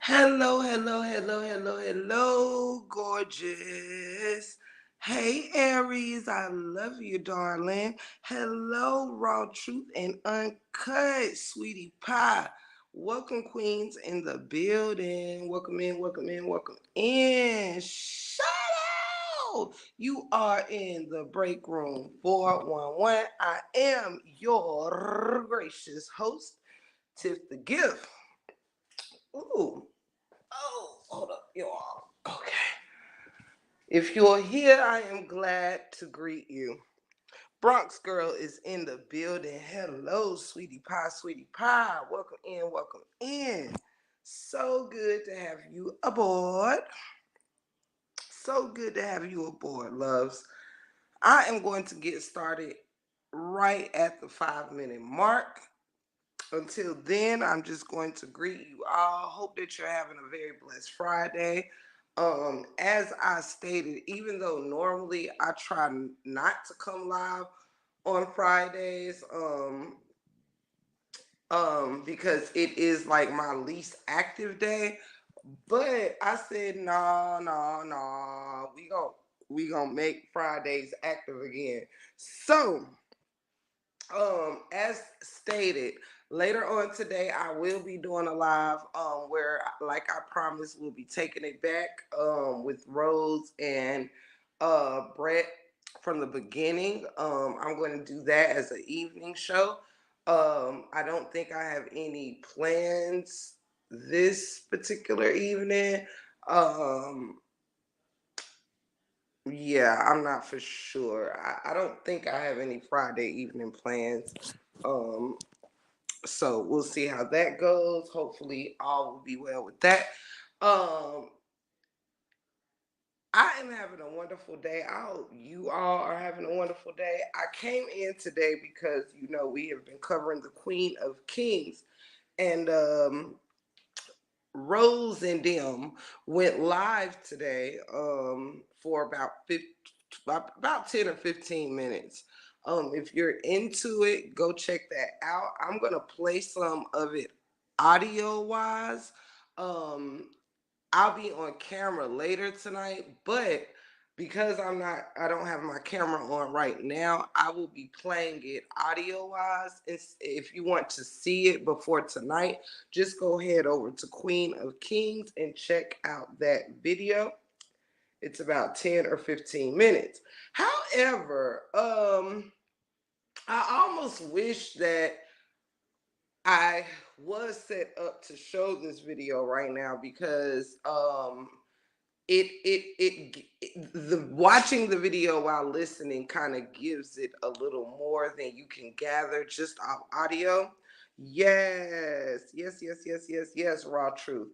Hello, hello, hello, hello, hello, gorgeous. Hey, Aries, I love you, darling. Hello, Raw Truth and Uncut, sweetie pie. Welcome, queens, in the building. Welcome in, welcome in, welcome in. Shout out! You are in the break room 411. I am your gracious host, Tiff the Gift. Ooh. Oh, hold up, y'all. Okay. If you're here, I am glad to greet you. Bronx Girl is in the building. Hello, sweetie pie, sweetie pie. Welcome in, welcome in. So good to have you aboard. So good to have you aboard, loves. I am going to get started right at the 5 minute mark. Until then, I'm just going to greet you all. Hope that you're having a very blessed Friday. As I stated, even though normally I try not to come live on Fridays, because it is like my least active day. But I said, no, no, no, we gonna make Fridays active again. So as stated, later on today I will be doing a live where, like I promised, we'll be taking it back with Rose and Brett from the beginning. I'm going to do that as an evening show. I don't think I have any plans this particular evening. um yeah, I'm not for sure. I don't think I have any Friday evening plans. Um, so we'll see how that goes. Hopefully, all will be well with that. Um, I am having a wonderful day. I hope you all are having a wonderful day. I came in today because we have been covering the Queen of Kings, and Rose and them went live today for about 10 or 15 minutes. If you're into it, go check that out. I'm gonna play some of it audio wise. Um, I'll be on camera later tonight, but because I don't have my camera on right now, I will be playing it audio wise. If you want to see it before tonight, just go head over to Queen of Kings and check out that video. It's about 10 or 15 minutes. However, I almost wish that I was set up to show this video right now because the watching the video while listening kind of gives it a little more than you can gather just off audio. Yes, yes, yes, yes, yes, yes, raw truth.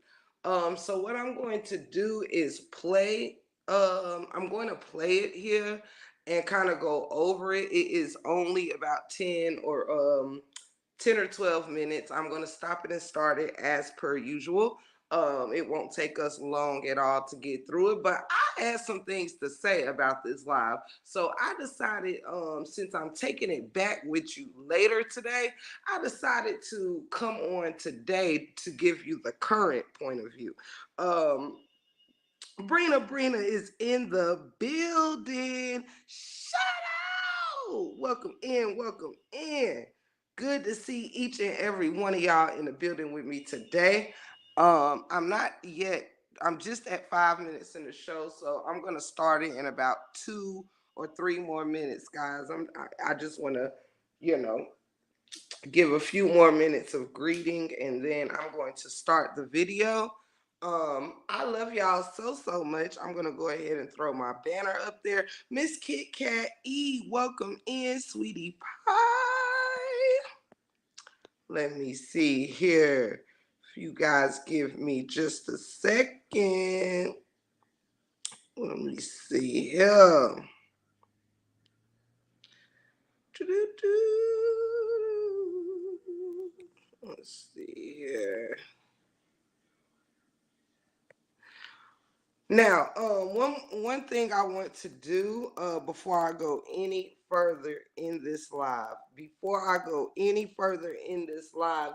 So what I'm going to do is play. I'm going to play it here and kind of go over it. It is only about 10 or 12 minutes. I'm going to stop it and start it as per usual. It won't take us long at all to get through it, but I had some things to say about this live. So I decided, since I'm taking it back with you later today, I decided to come on today to give you the current point of view. Um, Brina is in the building. Shout out! Welcome in, welcome in. Good to see each and every one of y'all in the building with me today. I'm not yet. I'm just at 5 minutes in the show, so I'm gonna start it in about 2 or 3 more minutes, guys. I just want to, you know, give a few more minutes of greeting, and then I'm going to start the video. I love y'all so much. I'm gonna go ahead and throw my banner up there. Miss Kit Kat E, welcome in, sweetie pie. Let me see here. If you guys give me just a second. Let me see here. Let's see here. Now, one thing I want to do before I go any further in this live,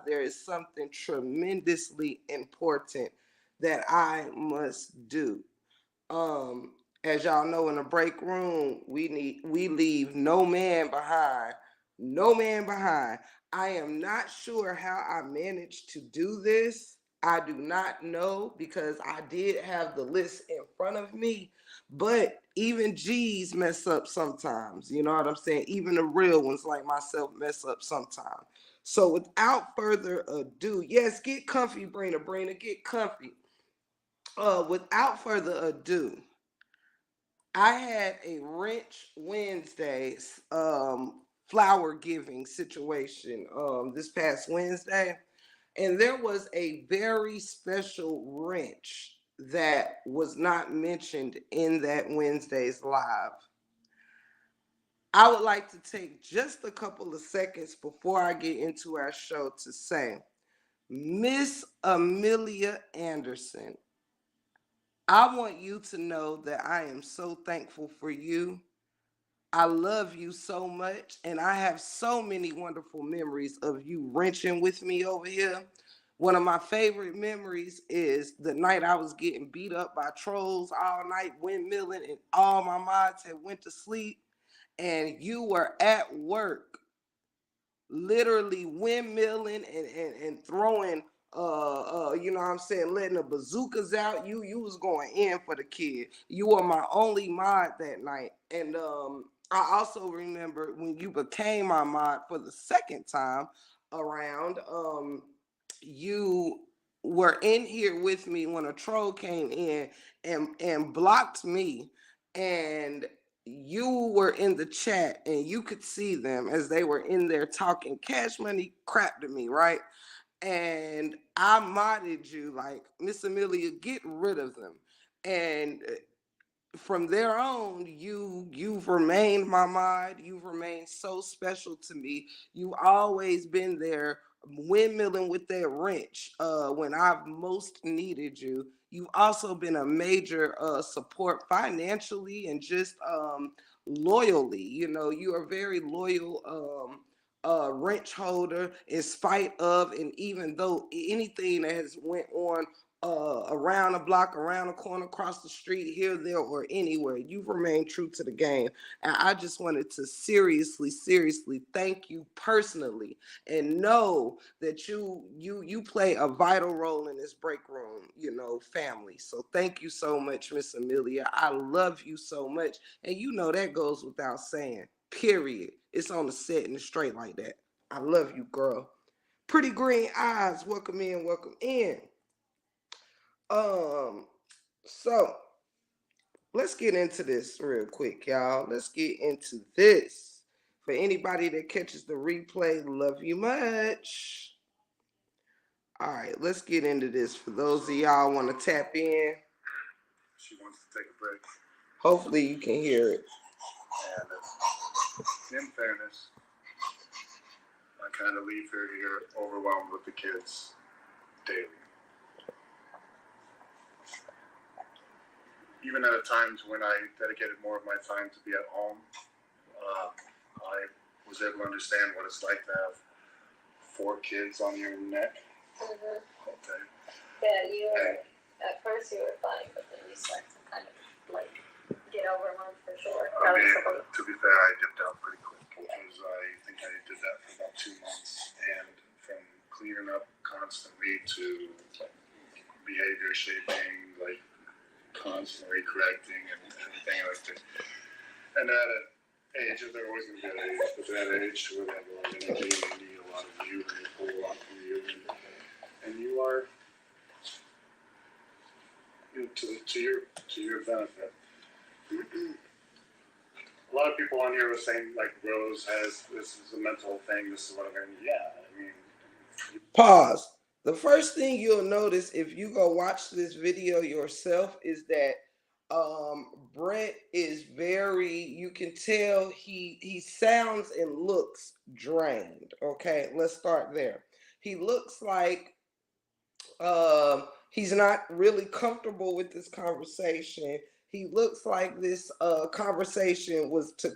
there is something tremendously important that I must do. Um, as y'all know, in the break room, we leave no man behind. No man behind. I am not sure how I managed to do this. I do not know because I did have the list in front of me, but even G's mess up sometimes. You know what I'm saying? Even the real ones like myself mess up sometimes. So without further ado, yes, get comfy, Brina, get comfy. Without further ado, I had a Wrench Wednesday flower giving situation this past Wednesday, and there was a very special wrench that was not mentioned in that Wednesday's live. I would like to take just a couple of seconds before I get into our show to say, Miss Amelia Anderson, I want you to know that I am so thankful for you. I love you so much, and I have so many wonderful memories of you wrenching with me over here. One of my favorite memories is the night I was getting beat up by trolls all night, windmilling, and all my mods had went to sleep, and you were at work literally windmilling and throwing you know what I'm saying, letting the bazookas out. You was going in for the kid. You were my only mod that night. And I also remember when you became my mod for the second time around, you were in here with me when a troll came in and blocked me, and you were in the chat and you could see them as they were in there talking cash money crap to me, right? And I modded you like, Miss Amelia, get rid of them. And from there on, you've remained my mod. You've remained so special to me. You've always been there windmilling with that wrench when I've most needed you. You've also been a major support financially and just loyally. You know, you are very loyal wrench holder in spite of, and even though anything that has went on around the block, around the corner, across the street, here, there, or anywhere. You've remained true to the game. And I just wanted to seriously thank you personally and know that you play a vital role in this break room, you know, family. So thank you so much, Miss Amelia. I love you so much. And you know that goes without saying. Period. It's on the set and straight like that. I love you, girl. Pretty Green Eyes, welcome in, welcome in. Um, so let's get into this real quick, y'all. Let's get into this. For anybody that catches the replay, love you much. All right, let's get into this. For those of y'all want to tap in, she wants to take a break. Hopefully you can hear it. And in fairness, I kind of leave her here overwhelmed with the kids daily. Even at times when I dedicated more of my time to be at home, I was able to understand what it's like to have 4 kids on your neck. Mm-hmm. Okay. Yeah, you were, at first you were fine, but then you started to kind of like get overwhelmed for sure. I mean, to be fair, I dipped out pretty quick because I think I did that for about 2 months, and from cleaning up constantly to behavior shaping, like constantly correcting and everything like that. And at an age, they're always going to be at an age, but at that age where they have a lot of energy and they need a lot of you and they pull a lot from you, and you are, you know, to your benefit. A lot of people on here were saying like Rose has, this is a mental thing, this is whatever. And yeah, I mean, Pause. The first thing you'll notice if you go watch this video yourself is that Brett is very, you can tell he sounds and looks drained. Okay, let's start there. He looks like he's not really comfortable with this conversation. he looks like this conversation was to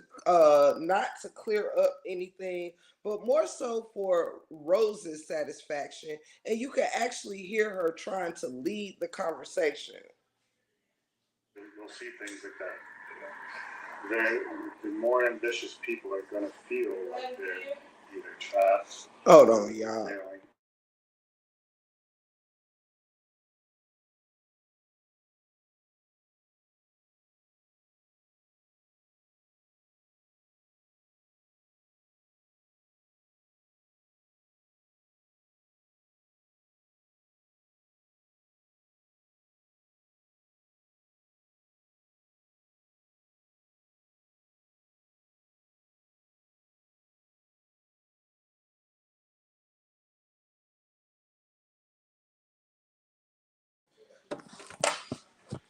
not to clear up anything, but more so for Rose's satisfaction. And you can actually hear her trying to lead the conversation. You'll see things like that. The more ambitious people are going to feel like they're either trapped, Hold on, y'all. failing.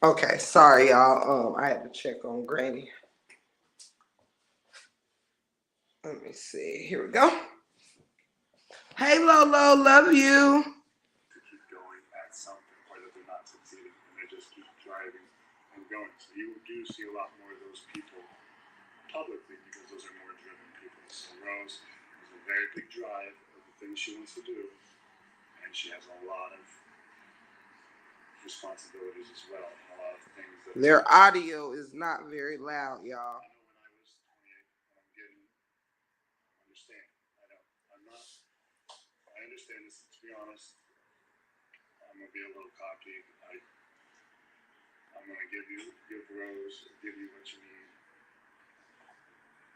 Okay, sorry, y'all. I had to check on Granny. Let me see. Here we go. Hey, Lolo, love you. To keep going at something, or that they're not succeeding, and they just keep driving and going. So you do see a lot more of those people publicly because those are more driven people. So Rose has a very big drive of the things she wants to do, and she has a lot of responsibilities as well, and a lot of things that Their audio is not very loud, y'all. I know when I was 28, when I'm getting, I understand. I know. I'm not. I understand this. To be honest, I'm gonna be a little cocky. I'm gonna give Rose, give you what you need.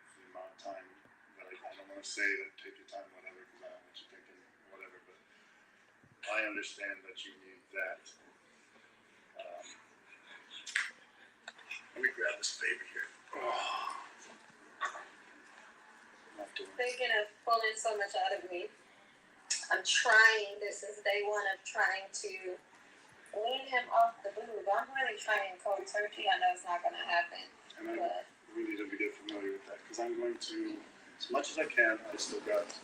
The amount of time that I don't want to say that take your time, whatever, because I don't want you thinking whatever. But I understand that you need that. Let me grab this baby here. Oh. Thinking of pulling so much out of me. I'm trying. This is day one of trying to wean him off the boob. I'm really trying cold turkey. I know it's not going to happen. And But we need him to get familiar with that because I'm going to, as much as I can, I still got,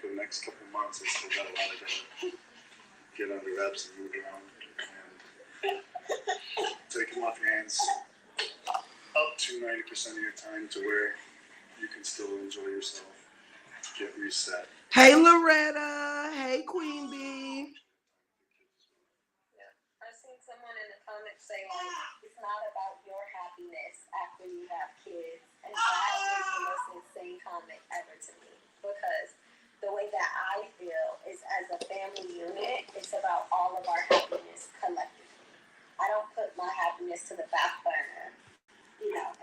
for the next couple months, I still got a lot of get under reps and move around and take him off your hands up to 90% of your time to where you can still enjoy yourself, get reset. Hey, Loretta. Hey, Queen Bee. yeah, I seen someone in the comments say like it's not about your happiness after you have kids, and that is the most insane comment ever to me because the way that I feel is as a family unit, it's about all of our happiness collectively. I don't put my happiness to the back burner,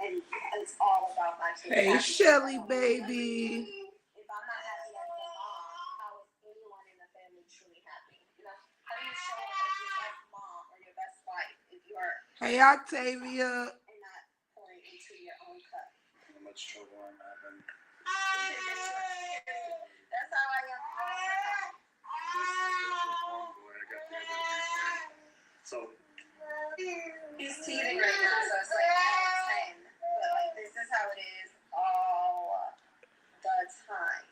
and it's all about my kids. Hey, Shelly, baby. If I'm not happy as a mom, how is anyone in the family truly happy? How do you show up as your best mom or your best wife if you are Hey, Octavia. and not pouring into your own cup? How much trouble I'm having. That's how I am all the time. Boy, I got the other reason. So He's teething right now, so it's like 10. But like this is how it is all the time.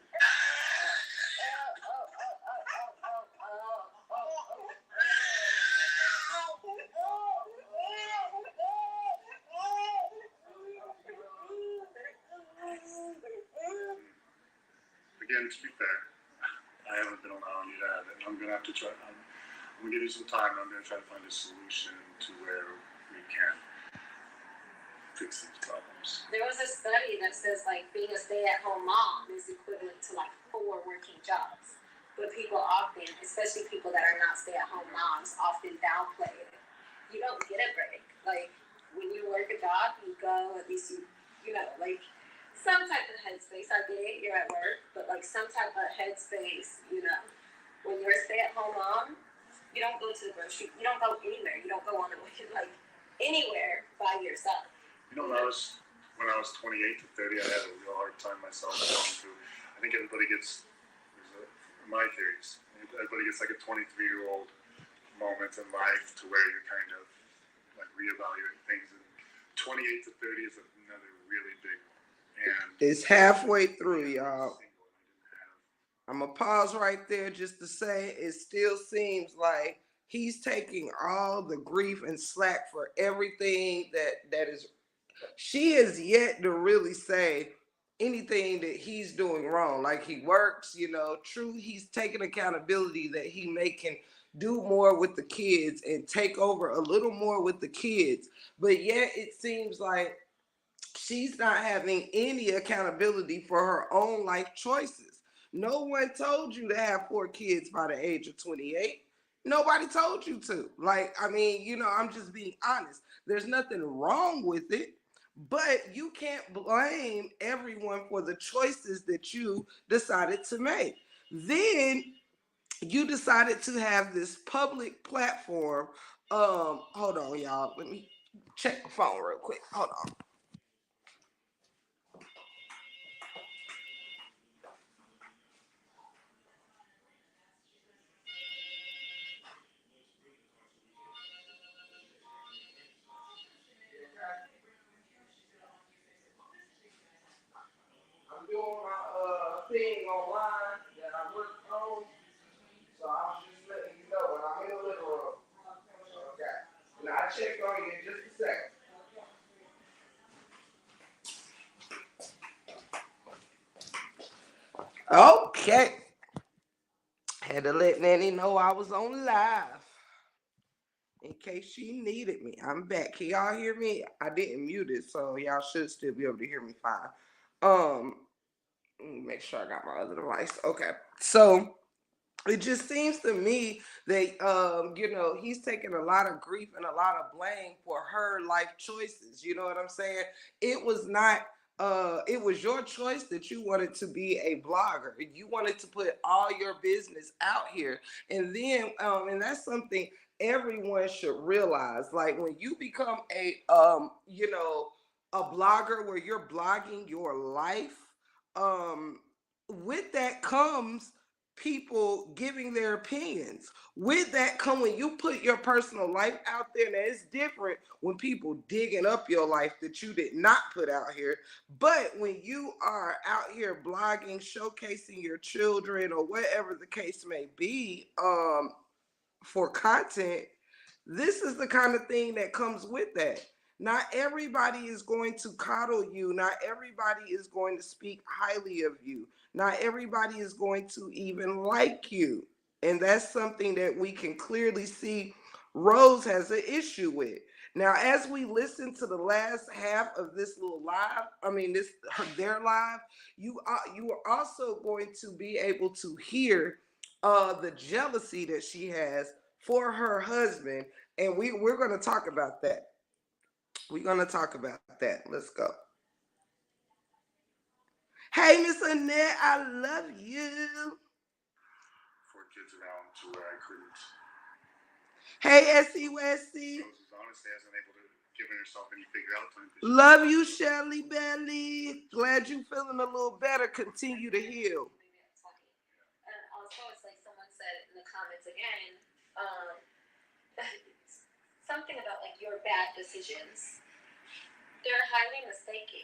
again, to be fair, I haven't been allowing you to have it. I'm gonna have to try. I'm gonna give you some time. I'm gonna try to find a solution to where we can fix these problems. There was a study that says like being a stay-at-home mom is equivalent to like 4 working jobs. But people often, especially people that are not stay-at-home moms, often downplay it. You don't get a break. Like when you work a job, you go at least like some type of headspace. I get it, you're at work, but like some type of headspace. When you're a stay-at-home mom, you don't go to the grocery. You don't go anywhere. You don't go on a like anywhere by yourself. When I was 28 to 30, I had a real hard time myself going through. I think everybody gets, my theories, everybody gets like a 23-year-old moment in life to where you're kind of like reevaluating things. And 28 to 30 is another really big one. And It's halfway through, y'all. I'm going to pause right there just to say it still seems like he's taking all the grief and slack for everything that is. She has yet to really say anything that he's doing wrong. Like he works, true, he's taking accountability that he can do more with the kids and take over a little more with the kids. But yet it seems like she's not having any accountability for her own life choices. No one told you to have 4 kids by the age of 28. Nobody told you to. Like, I mean, I'm just being honest. There's nothing wrong with it, but you can't blame everyone for the choices that you decided to make. Then you decided to have this public platform. Hold on, y'all. Let me check the phone real quick. Hold on. I'm doing my thing online that I work on, so I was just letting you know when I'm in the living room. Okay. And I'll check on you in just a second. Okay. Had to let Nanny know I was on live in case she needed me. I'm back. Can y'all hear me? I didn't mute it, so y'all should still be able to hear me fine. Let me make sure I got my other device. Okay. So it just seems to me that he's taking a lot of grief and a lot of blame for her life choices. You know what I'm saying? It was not it was your choice that you wanted to be a blogger. You wanted to put all your business out here. And then and that's something everyone should realize. Like when you become a blogger where you're blogging your life, um with that comes people giving their opinions. With that come when you put your personal life out there. Now it's different when people digging up your life that you did not put out here. But when you are out here blogging, showcasing your children or whatever the case may be, for content, this is the kind of thing that comes with that. Not everybody is going to coddle you. Not everybody is going to speak highly of you. Not everybody is going to even like you. And that's something that we can clearly see Rose has an issue with. Now, as we listen to the last half of this little live, their live, you are also going to be able to hear the jealousy that she has for her husband, and we're going to talk about that. We're going to talk about that. Let's go. Hey, Miss Annette, I love you. 4 kids around to where I couldn't. Hey, S.E. Westy. Rose honestly hasn't able to give herself any figure out time. Love you, Shelly Belly. Glad you feeling a little better. Continue to heal. And also, it's like someone said in the comments again, something about like your bad decisions. They're highly mistaken.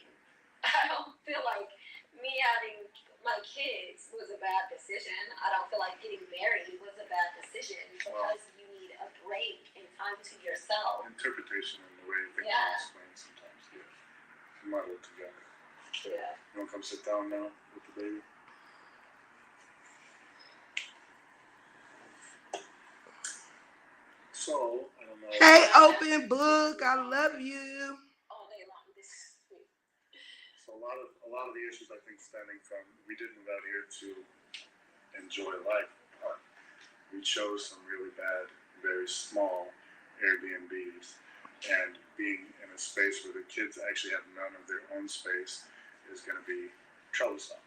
I don't feel like me having my kids was a bad decision. I don't feel like getting married was a bad decision because you need a break and time to yourself. Interpretation and the way things are explained sometimes, yeah. You might look together. Yeah. You want to come sit down now with the baby? So, I don't know. Hey, Open Book, I love you. All day long this week. So a lot of the issues I think stemming from we did move out here to enjoy life. We chose some really bad, very small Airbnbs, and being in a space where the kids actually have none of their own space is going to be troublesome.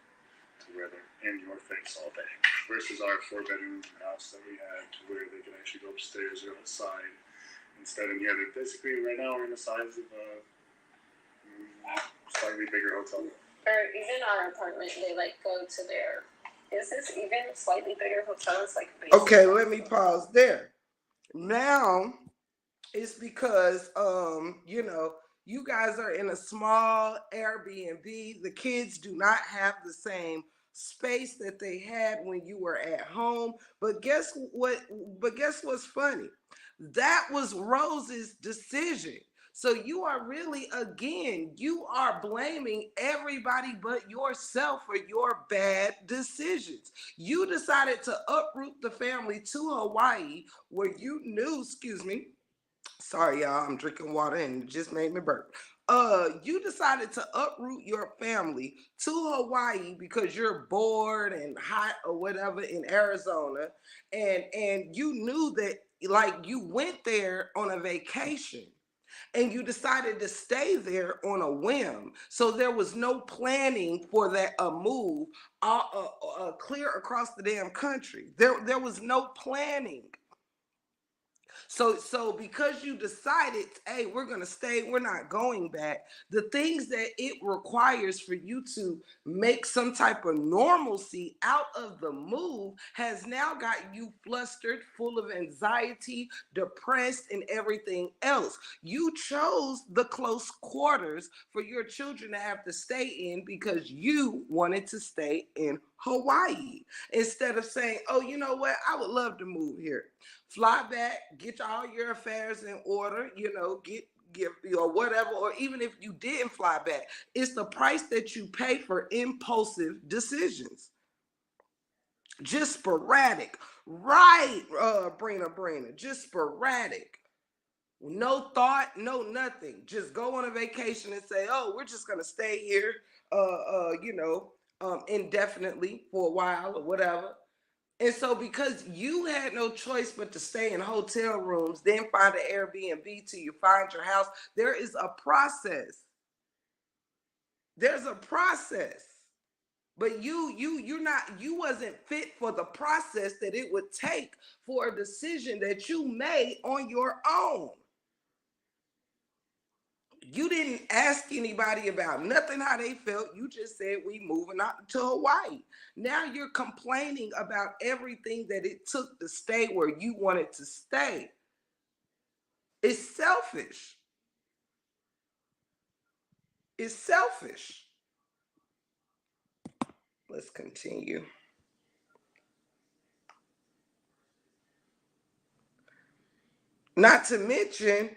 To where they're in your face all day, versus our 4-bedroom house that we had, to where they can actually go upstairs or outside. Instead, in here, they're basically right now we're in the size of a slightly bigger hotel. Or even our apartment, they like go to their. Is this even slightly bigger hotels like? Okay, let me pause there. Now, it's because you guys are in a small Airbnb. The kids do not have the same space that they had when you were at home. But guess what? But guess what's funny? That was Rose's decision. So you are really, again, you are blaming everybody but yourself for your bad decisions. You decided to uproot the family to Hawaii where you knew, excuse me, sorry y'all, I'm drinking water and it just made me burp. You decided to uproot your family to Hawaii because you're bored and hot or whatever in Arizona, and you knew that, like, you went there on a vacation and you decided to stay there on a whim. So there was no planning for that move clear across the damn country. There was no planning. So because you decided, hey, we're gonna stay, we're not going back, the things that it requires for you to make some type of normalcy out of the move has now got you flustered, full of anxiety, depressed, and everything else. You chose the close quarters for your children to have to stay in because you wanted to stay in Hawaii instead of saying, oh, you know what, I would love to move here. Fly back, get all your affairs in order, get or whatever, or even if you didn't fly back, it's the price that you pay for impulsive decisions. Just sporadic, right? Brina, just sporadic. No thought, no nothing. Just go on a vacation and say, oh, we're just gonna stay here, indefinitely for a while or whatever. And so because you had no choice but to stay in hotel rooms, then find an Airbnb till you find your house, there is a process. There's a process. But you wasn't fit for the process that it would take for a decision that you made on your own. You didn't ask anybody about nothing, how they felt. You just said we moving out to Hawaii. Now you're complaining about everything that it took to stay where you wanted to stay. It's selfish. It's selfish. Let's continue. Not to mention,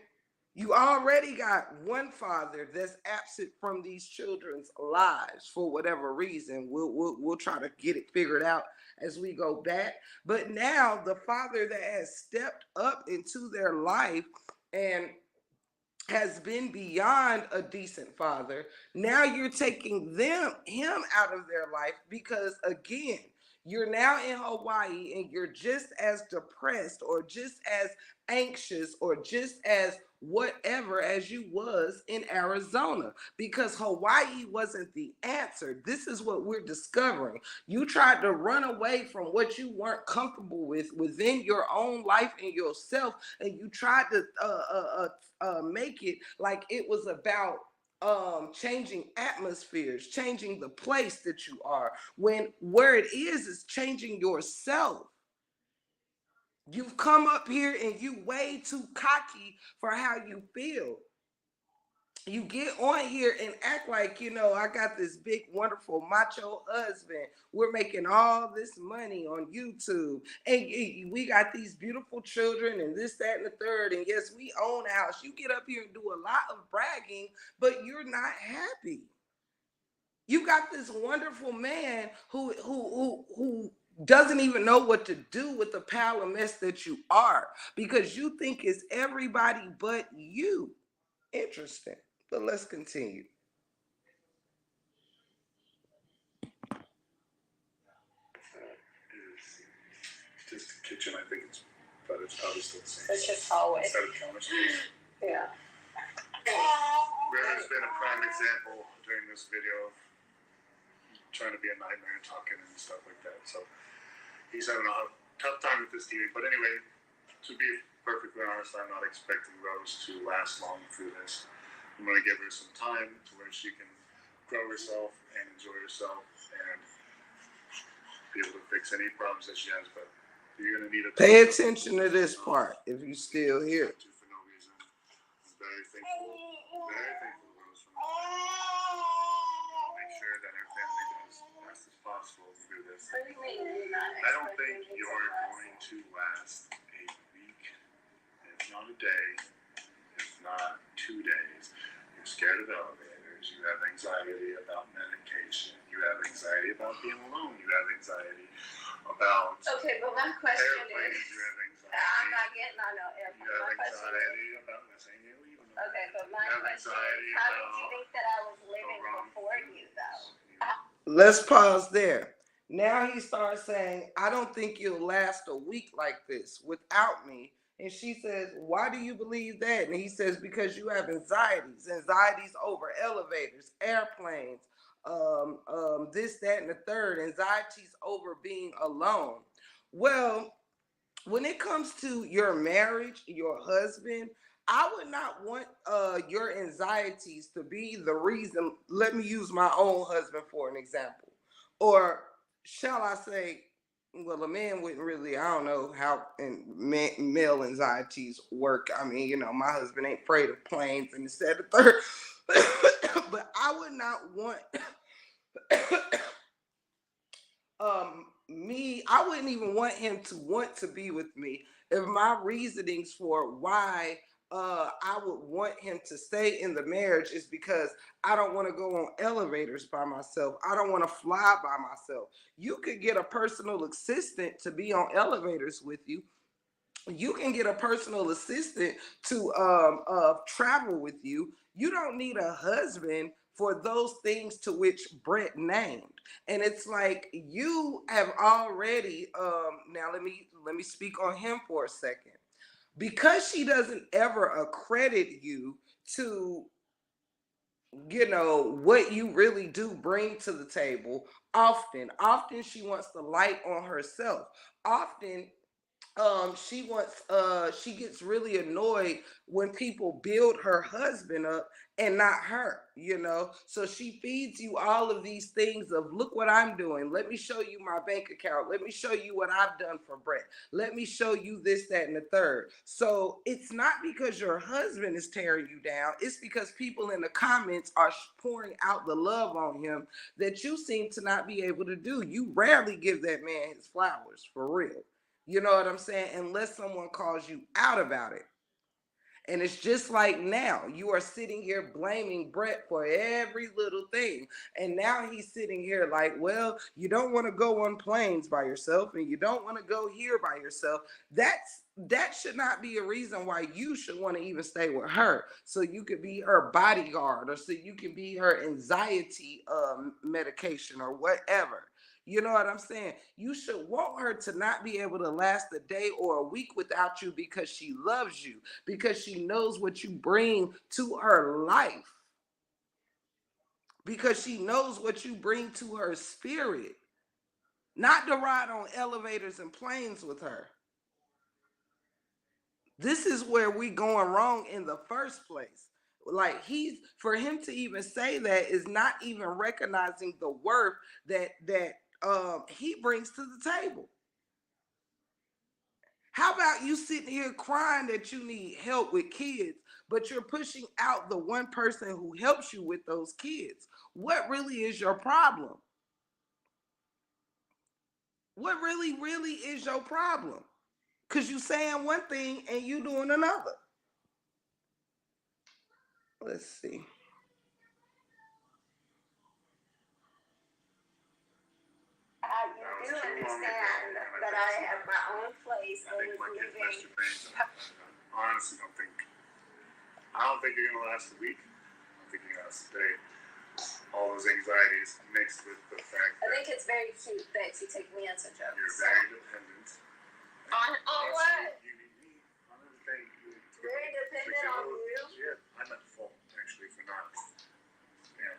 you already got one father that's absent from these children's lives for whatever reason. We'll try to get it figured out as we go back. But now the father that has stepped up into their life and has been beyond a decent father, now you're taking him out of their life because, again, you're now in Hawaii and you're just as depressed or just as anxious or just as whatever as you was in Arizona, because Hawaii wasn't the answer. This is what we're discovering. You tried to run away from what you weren't comfortable with within your own life and yourself, and you tried to make it like it was about changing atmospheres, changing the place that you are, when where it is changing yourself. You've come up here and you way too cocky for how you feel. You get on here and act like, I got this big, wonderful, macho husband. We're making all this money on YouTube. And we got these beautiful children and this, that, and the third. And yes, we own a house. You get up here and do a lot of bragging, but you're not happy. You got this wonderful man who doesn't even know what to do with the pile of mess that you are, because you think it's everybody but you. Interesting. But let's continue. It's just the kitchen, I think but it's probably still the same. It's just hallway. Instead of counter space. Yeah. There's been a prime example during this video of trying to be a nightmare and talking and stuff like that. So he's having a tough time with this TV. But anyway, to be perfectly honest, I'm not expecting Rose to last long through this. I'm going to give her some time to where she can grow herself and enjoy herself and be able to fix any problems that she has. But you're going to need a pay attention to this part if you still here. For no reason. I'm very thankful for Rose. Make sure that her family does as best as possible What do you mean you're not I don't think expecting it to you're last? going to last a week. It's not a day. It's not 2 days. You're scared of elevators. You have anxiety about medication. You have anxiety about being alone. You have anxiety about Okay, but my question airplanes. is, You have anxiety. I'm not getting on no You airplane. have My question is, anxiety about this. Ain't you leaving? okay, but my You have question is, anxiety how did you about think that I was living wrong before you, though? Let's pause there. Now he starts saying, I don't think you'll last a week like this without me. And she says, why do you believe that? And he says, because you have anxieties over elevators, airplanes, this, that, and the third, anxieties over being alone. Well, when it comes to your marriage, your husband, I would not want your anxieties to be the reason. Let me use my own husband for an example. Or shall I say, well, a man wouldn't really, I don't know how male anxieties work. I mean, my husband ain't afraid of planes and this, that, the third. But I would not want I wouldn't even want him to want to be with me if my reasonings for why I would want him to stay in the marriage is because I don't want to go on elevators by myself. I don't want to fly by myself. You could get a personal assistant to be on elevators with you. You can get a personal assistant to travel with you. You don't need a husband for those things to which Brett named. And it's like you have already now let me speak on him for a second. Because she doesn't ever accredit you to what you really do bring to the table. Often she wants the light on herself. Often she gets really annoyed when people build her husband up and not her. So she feeds you all of these things of, look what I'm doing, let me show you my bank account, let me show you what I've done for Brett, let me show you this, that, and the third. So it's not because your husband is tearing you down, it's because people in the comments are pouring out the love on him that you seem to not be able to do. You rarely give that man his flowers, for real. You know what I'm saying? Unless someone calls you out about it. And it's just like now, you are sitting here blaming Brett for every little thing. And now he's sitting here like, well, you don't want to go on planes by yourself and you don't want to go here by yourself. That should not be a reason why you should want to even stay with her. So you could be her bodyguard, or so you can be her anxiety medication or whatever. You know what I'm saying? You should want her to not be able to last a day or a week without you because she loves you, because she knows what you bring to her life, because she knows what you bring to her spirit. Not to ride on elevators and planes with her. This is where we going wrong in the first place. Like, for him to even say that is not even recognizing the worth that he brings to the table. How about you sitting here crying that you need help with kids, but you're pushing out the one person who helps you with those kids? What really is your problem? What really, really is your problem? Because you saying one thing and you doing another. Let's see. I do understand that I have my own place I and think was like living. Mr. Banks, I honestly I don't think you're gonna last a week. I don't think you're gonna last a day. All those anxieties mixed with the fact I that think it's very cute that you take me as a joke. you're very dependent. On what? You need me on everything. Very dependent on you? Yeah, I'm at fault actually for not,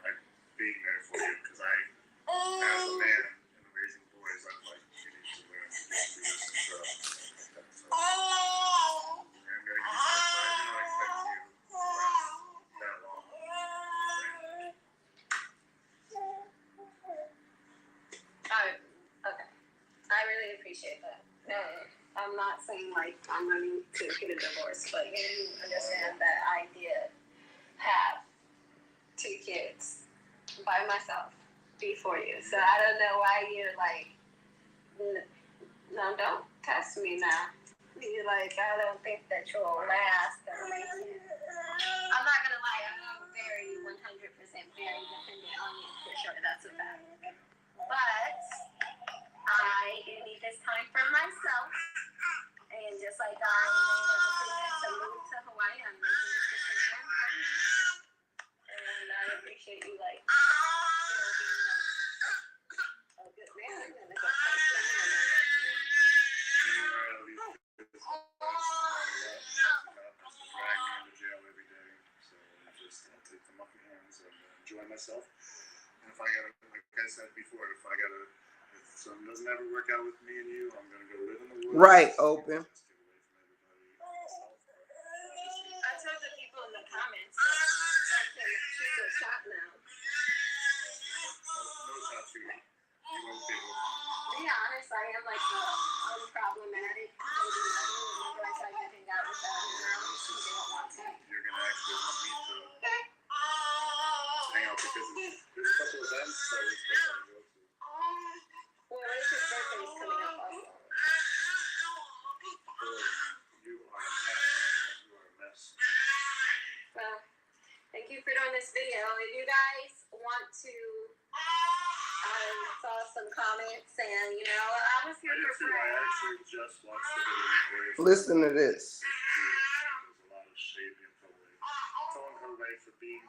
like being there for you because as a man and raising boys, I'm like, you need to learn to get through this and stuff. So, I'm gonna keep this, but I do not expect you to last that long. Okay. I really appreciate that. I'm not saying like I'm running to get a divorce, but you understand that I did have 2 kids by myself before you. So I don't know why you're like No, don't test me now. Be like, I don't think that you'll last. I'm not gonna lie, I'm very 100% very dependent on you for sure. That's a fact. But I do need this time for myself. And just like I made a decision to move to Hawaii, I'm making this decision for me. And I appreciate you like still being a good man and a good person. Enjoy myself. And if I gotta, like I said before, if something doesn't ever work out with me and you, I'm gonna go live in the woods. Right, Open. I told the people in the comments that I can shoot a shot now. No shot for you. You won't be able to. To be honest, I am like unproblematic. Whenever I try to hang out with them, they don't want to. You're gonna actually want me to hang out because there's a couple events that we still gotta go to. Well, Rachel's birthday is coming up also. You are a mess. You are a mess. Well, thank you for doing this video. If you guys want to, saw some comments and I was here for I friends. actually just watched the video. Listen to this. There's a lot of shade being thrown away. Throwing her away for being a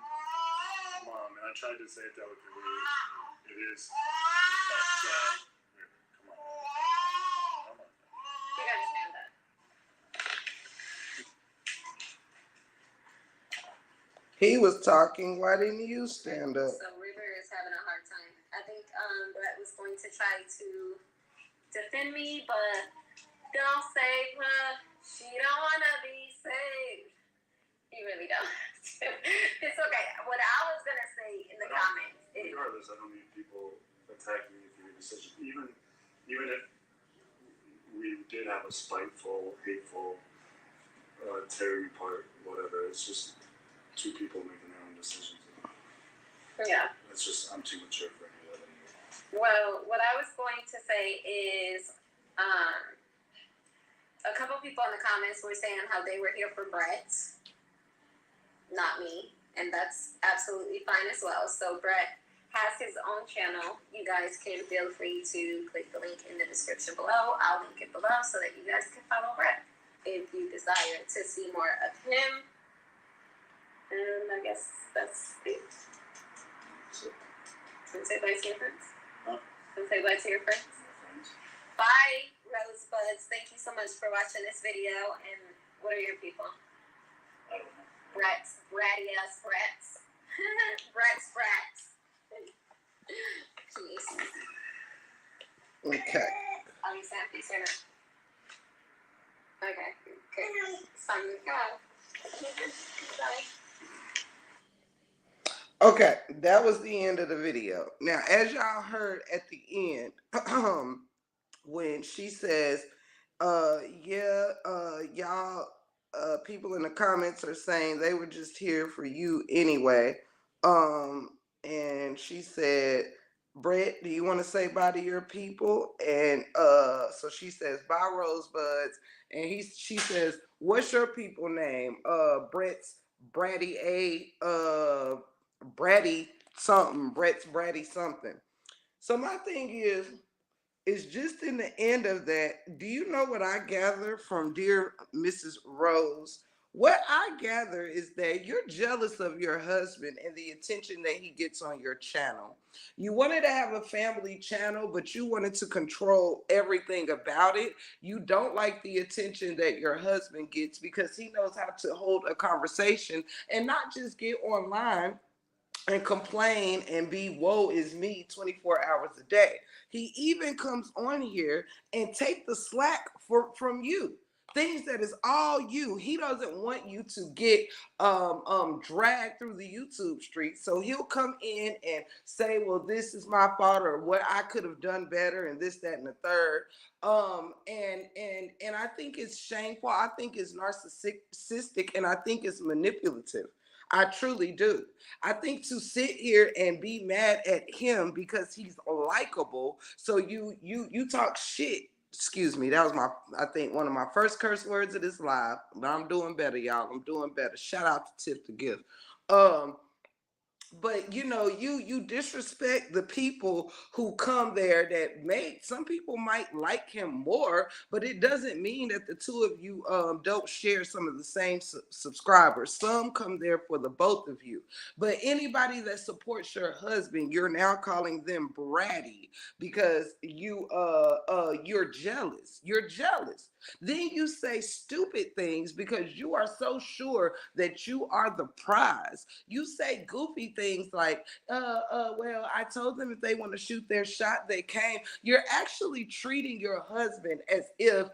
mom, and I tried to say it delicately. It is. Here, come on. Come on. You gotta stand up. He was talking. Why didn't you stand up? So River is having a hard time. I think Brett was going to try to defend me, but don't save her. She don't wanna be saved. He really don't. It's okay. What I was gonna say in the comments is, Regardless, I don't need people attacking me for your decision. Even if we did have a spiteful, hateful, tearing apart, whatever, it's just two people making their own decisions. yeah. It's just, I'm too mature for any of that anyway. Well, what I was going to say is, a couple people in the comments were saying how they were here for Brett, not me, and that's absolutely fine as well. So Brett has his own channel. You guys can feel free to click the link in the description below. I'll link it below so that you guys can follow Brett if you desire to see more of him. And I guess that's it. So, Say bye to your friends. Huh? Say bye to your friends. my friends. Bye, Rosebuds. Thank you so much for watching this video. And what are your people? I don't know. Brats, bratty ass brats. Brats. Jeez. Okay. Are you sad piece or not? Okay. Sign of God. Bye. Okay, that was the end of the video. Now, as y'all heard at the end, when she says, y'all, people in the comments are saying they were just here for you anyway. And she said, Brett, do you want to say bye to your people? And so she says, bye, Rosebuds. And she says, what's your people name? Brett's Bratty Brett's Bratty something. So my thing is just in the end of that, do you know what I gather from dear Mrs. Rose? What I gather is that you're jealous of your husband and the attention that he gets on your channel. You wanted to have a family channel, but you wanted to control everything about it. You don't like the attention that your husband gets because he knows how to hold a conversation and not just get online and complain and be woe is me 24 hours a day. He even comes on here and take the slack from you. Things that is all you. He doesn't want you to get dragged through the YouTube streets. So he'll come in and say, well, this is my fault or what I could have done better and this, that, and the third. And I think it's shameful. I think it's narcissistic and I think it's manipulative. I truly do. I think to sit here and be mad at him because he's likable, so you talk shit. Excuse me, that was my, I think, one of my first curse words of this live, but I'm doing better, y'all. I'm doing better. Shout out to Tip the Gift. Um, but you disrespect the people who come there, that may, some people might like him more, but it doesn't mean that the two of you don't share some of the same subscribers. Some come there for the both of you, but anybody that supports your husband, you're now calling them bratty because you're jealous. You're jealous. Then you say stupid things because you are so sure that you are the prize. You say goofy things like, well, I told them if they want to shoot their shot, they came. You're actually treating your husband as if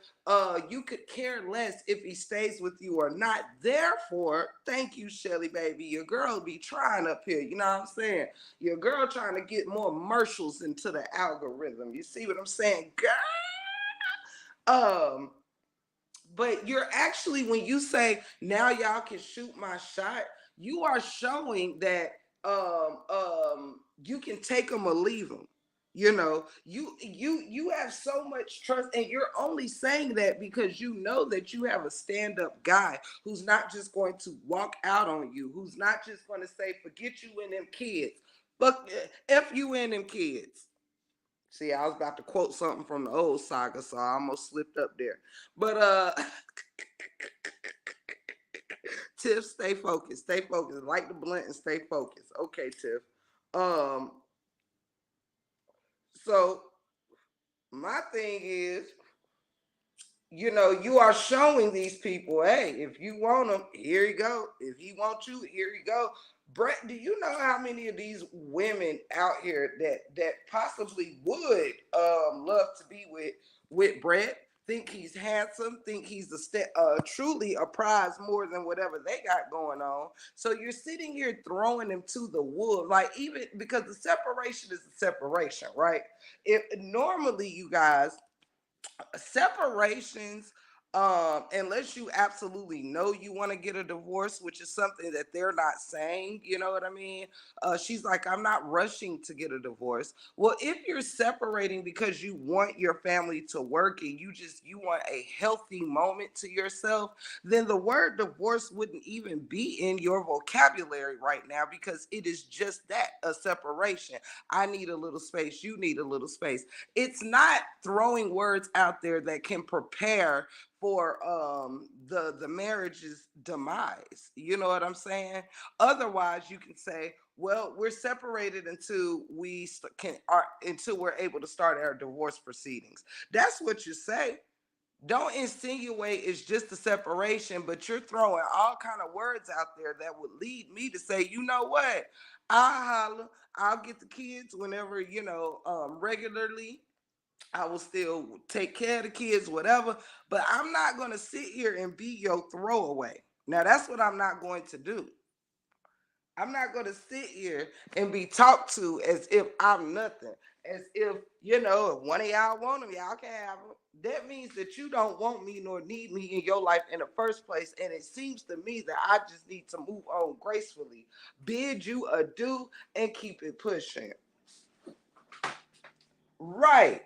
you could care less if he stays with you or not. Therefore, thank you, Shelly, baby. Your girl be trying up here. You know what I'm saying? Your girl trying to get more commercials into the algorithm. You see what I'm saying, girl? But you're actually, when you say now y'all can shoot my shot, you are showing that you can take them or leave them. You have so much trust, and you're only saying that because you know that you have a stand-up guy who's not just going to walk out on you, who's not just going to say forget you and them kids, fuck f you and them kids. See, I was about to quote something from the old saga, so I almost slipped up there. But Tiff, stay focused. Stay focused. Light the blunt and stay focused. Okay, Tiff. Um, so my thing is, you are showing these people, hey, if you want them, here you go. If he wants you, here you go. Brett, do you know how many of these women out here that possibly would love to be with Brett? Think he's handsome, think he's truly a prize more than whatever they got going on. So you're sitting here throwing them to the wolves, like, even because the separation is the separation, right? If normally, you guys, separations, unless you absolutely know you want to get a divorce, which is something that they're not saying, you know what I mean? She's like, I'm not rushing to get a divorce. Well, if you're separating because you want your family to work and you want a healthy moment to yourself, then the word divorce wouldn't even be in your vocabulary right now, because it is just that, a separation. I need a little space, you need a little space. It's not throwing words out there that can prepare for the marriage's demise. You know what I'm saying? Otherwise, you can say, well, we're separated until until we're able to start our divorce proceedings. That's what you say. Don't insinuate it's just a separation, but you're throwing all kind of words out there that would lead me to say, you know what? I'll holler. I'll get the kids whenever, regularly. I will still take care of the kids, whatever, but I'm not going to sit here and be your throwaway. Now, that's what I'm not going to do. I'm not going to sit here and be talked to as if I'm nothing, as if, if one of y'all want them, y'all can have them. That means that you don't want me nor need me in your life in the first place. And it seems to me that I just need to move on gracefully, bid you adieu, and keep it pushing. Right.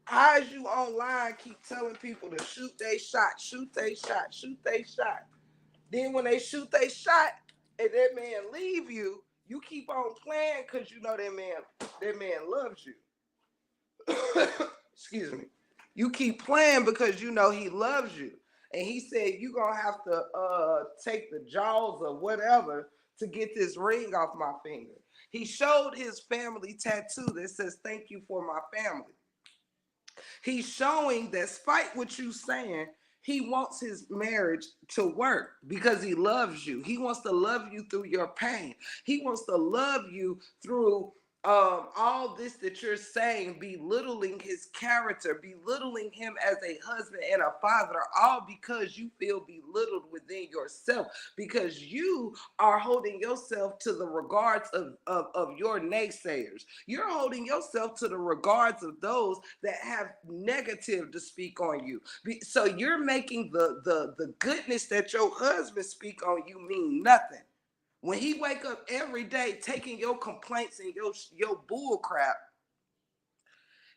As you online keep telling people to shoot they shot, shoot they shot, shoot they shot. Then when they shoot they shot and that man leave you, you keep on playing because you know that man loves you. Excuse me. You keep playing because you know he loves you. And he said you're gonna have to take the jaws or whatever to get this ring off my finger. He showed his family tattoo that says thank you for my family. He's showing, despite what you saying, he wants his marriage to work because he loves you. He wants to love you through your pain. He wants to love you through all this that you're saying, belittling his character, belittling him as a husband and a father, all because you feel belittled within yourself, because you are holding yourself to the regards of your naysayers. You're holding yourself to the regards of those that have negative to speak on you. So you're making the goodness that your husband speak on you mean nothing. When he wake up every day taking your complaints and your bull crap,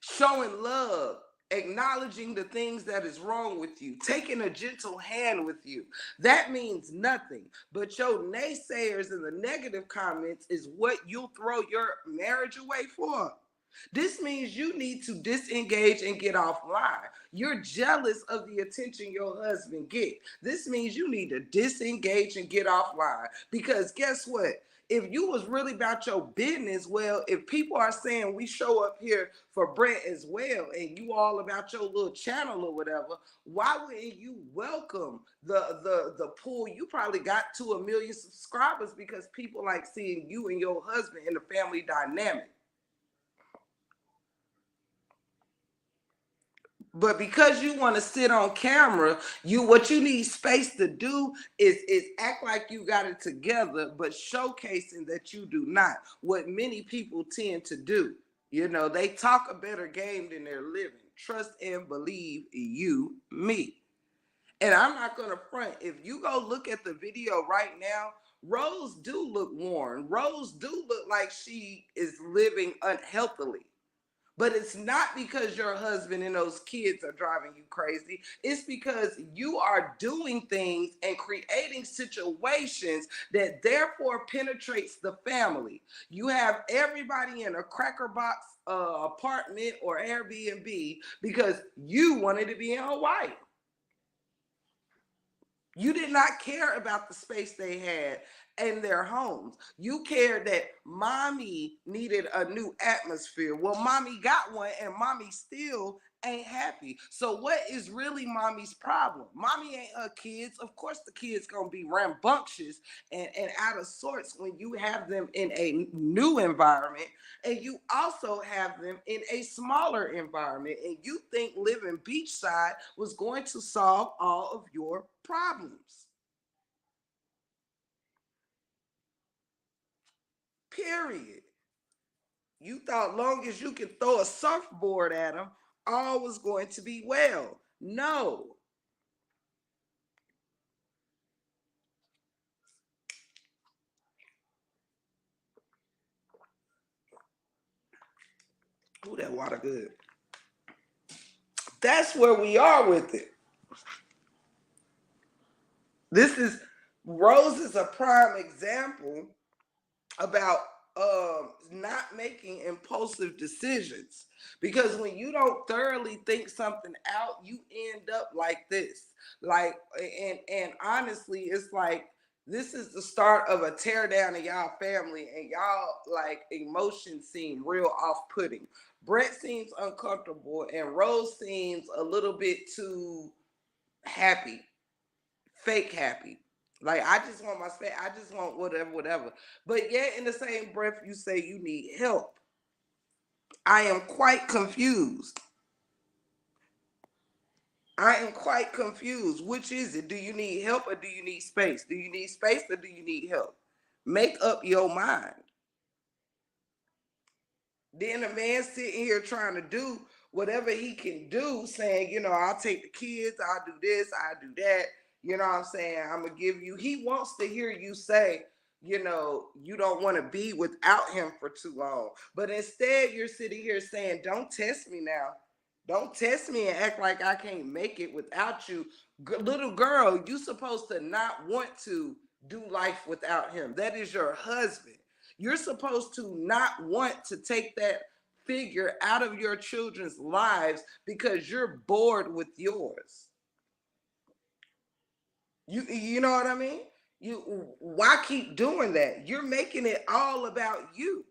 showing love, acknowledging the things that is wrong with you, taking a gentle hand with you, that means nothing. But your naysayers and the negative comments is what you'll throw your marriage away for. This means you need to disengage and get offline. You're jealous of the attention your husband get. This means you need to disengage and get offline. Because guess what? If you was really about your business, well, if people are saying we show up here for Brett as well, and you all about your little channel or whatever, why wouldn't you welcome the pool? You probably got to 1 million subscribers because people like seeing you and your husband in the family dynamic. But because you want to sit on camera, what you need space to do is act like you got it together, but showcasing that you do not. What many people tend to do, they talk a better game than they're living. Trust and believe you, me. And I'm not gonna front. If you go look at the video right now, Rose do look worn. Rose do look like she is living unhealthily. But it's not because your husband and those kids are driving you crazy. It's because you are doing things and creating situations that therefore penetrates the family. You have everybody in a cracker box apartment or Airbnb because you wanted to be in Hawaii. You did not care about the space they had in their homes. You cared that mommy needed a new atmosphere. Well, mommy got one and mommy still ain't happy. So what is really mommy's problem? Mommy ain't her kids. Of course the kids gonna be rambunctious and out of sorts when you have them in a new environment, and you also have them in a smaller environment, and you think living beachside was going to solve all of your problems. Period. You thought long as you could throw a surfboard at them, all was going to be well. No. Ooh, that water good. That's where we are with it. Rose is a prime example about not making impulsive decisions, because when you don't thoroughly think something out, you end up like this. And honestly, it's like this is the start of a tear down in y'all family, and y'all like emotions seem real off-putting. Brett seems uncomfortable and Rose seems a little bit too happy, fake happy. Like, I just want my space. I just want whatever. But yet, in the same breath, you say you need help. I am quite confused. Which is it? Do you need help or do you need space? Do you need space or do you need help? Make up your mind. Then a man sitting here trying to do whatever he can do, saying, I'll take the kids, I'll do this, I'll do that. You know what I'm saying? I'm going to give you. He wants to hear you say, you don't want to be without him for too long. But instead, you're sitting here saying, don't test me now. Don't test me and act like I can't make it without you. Little girl, you're supposed to not want to do life without him. That is your husband. You're supposed to not want to take that figure out of your children's lives because you're bored with yours. You know what I mean? Why keep doing that? You're making it all about you.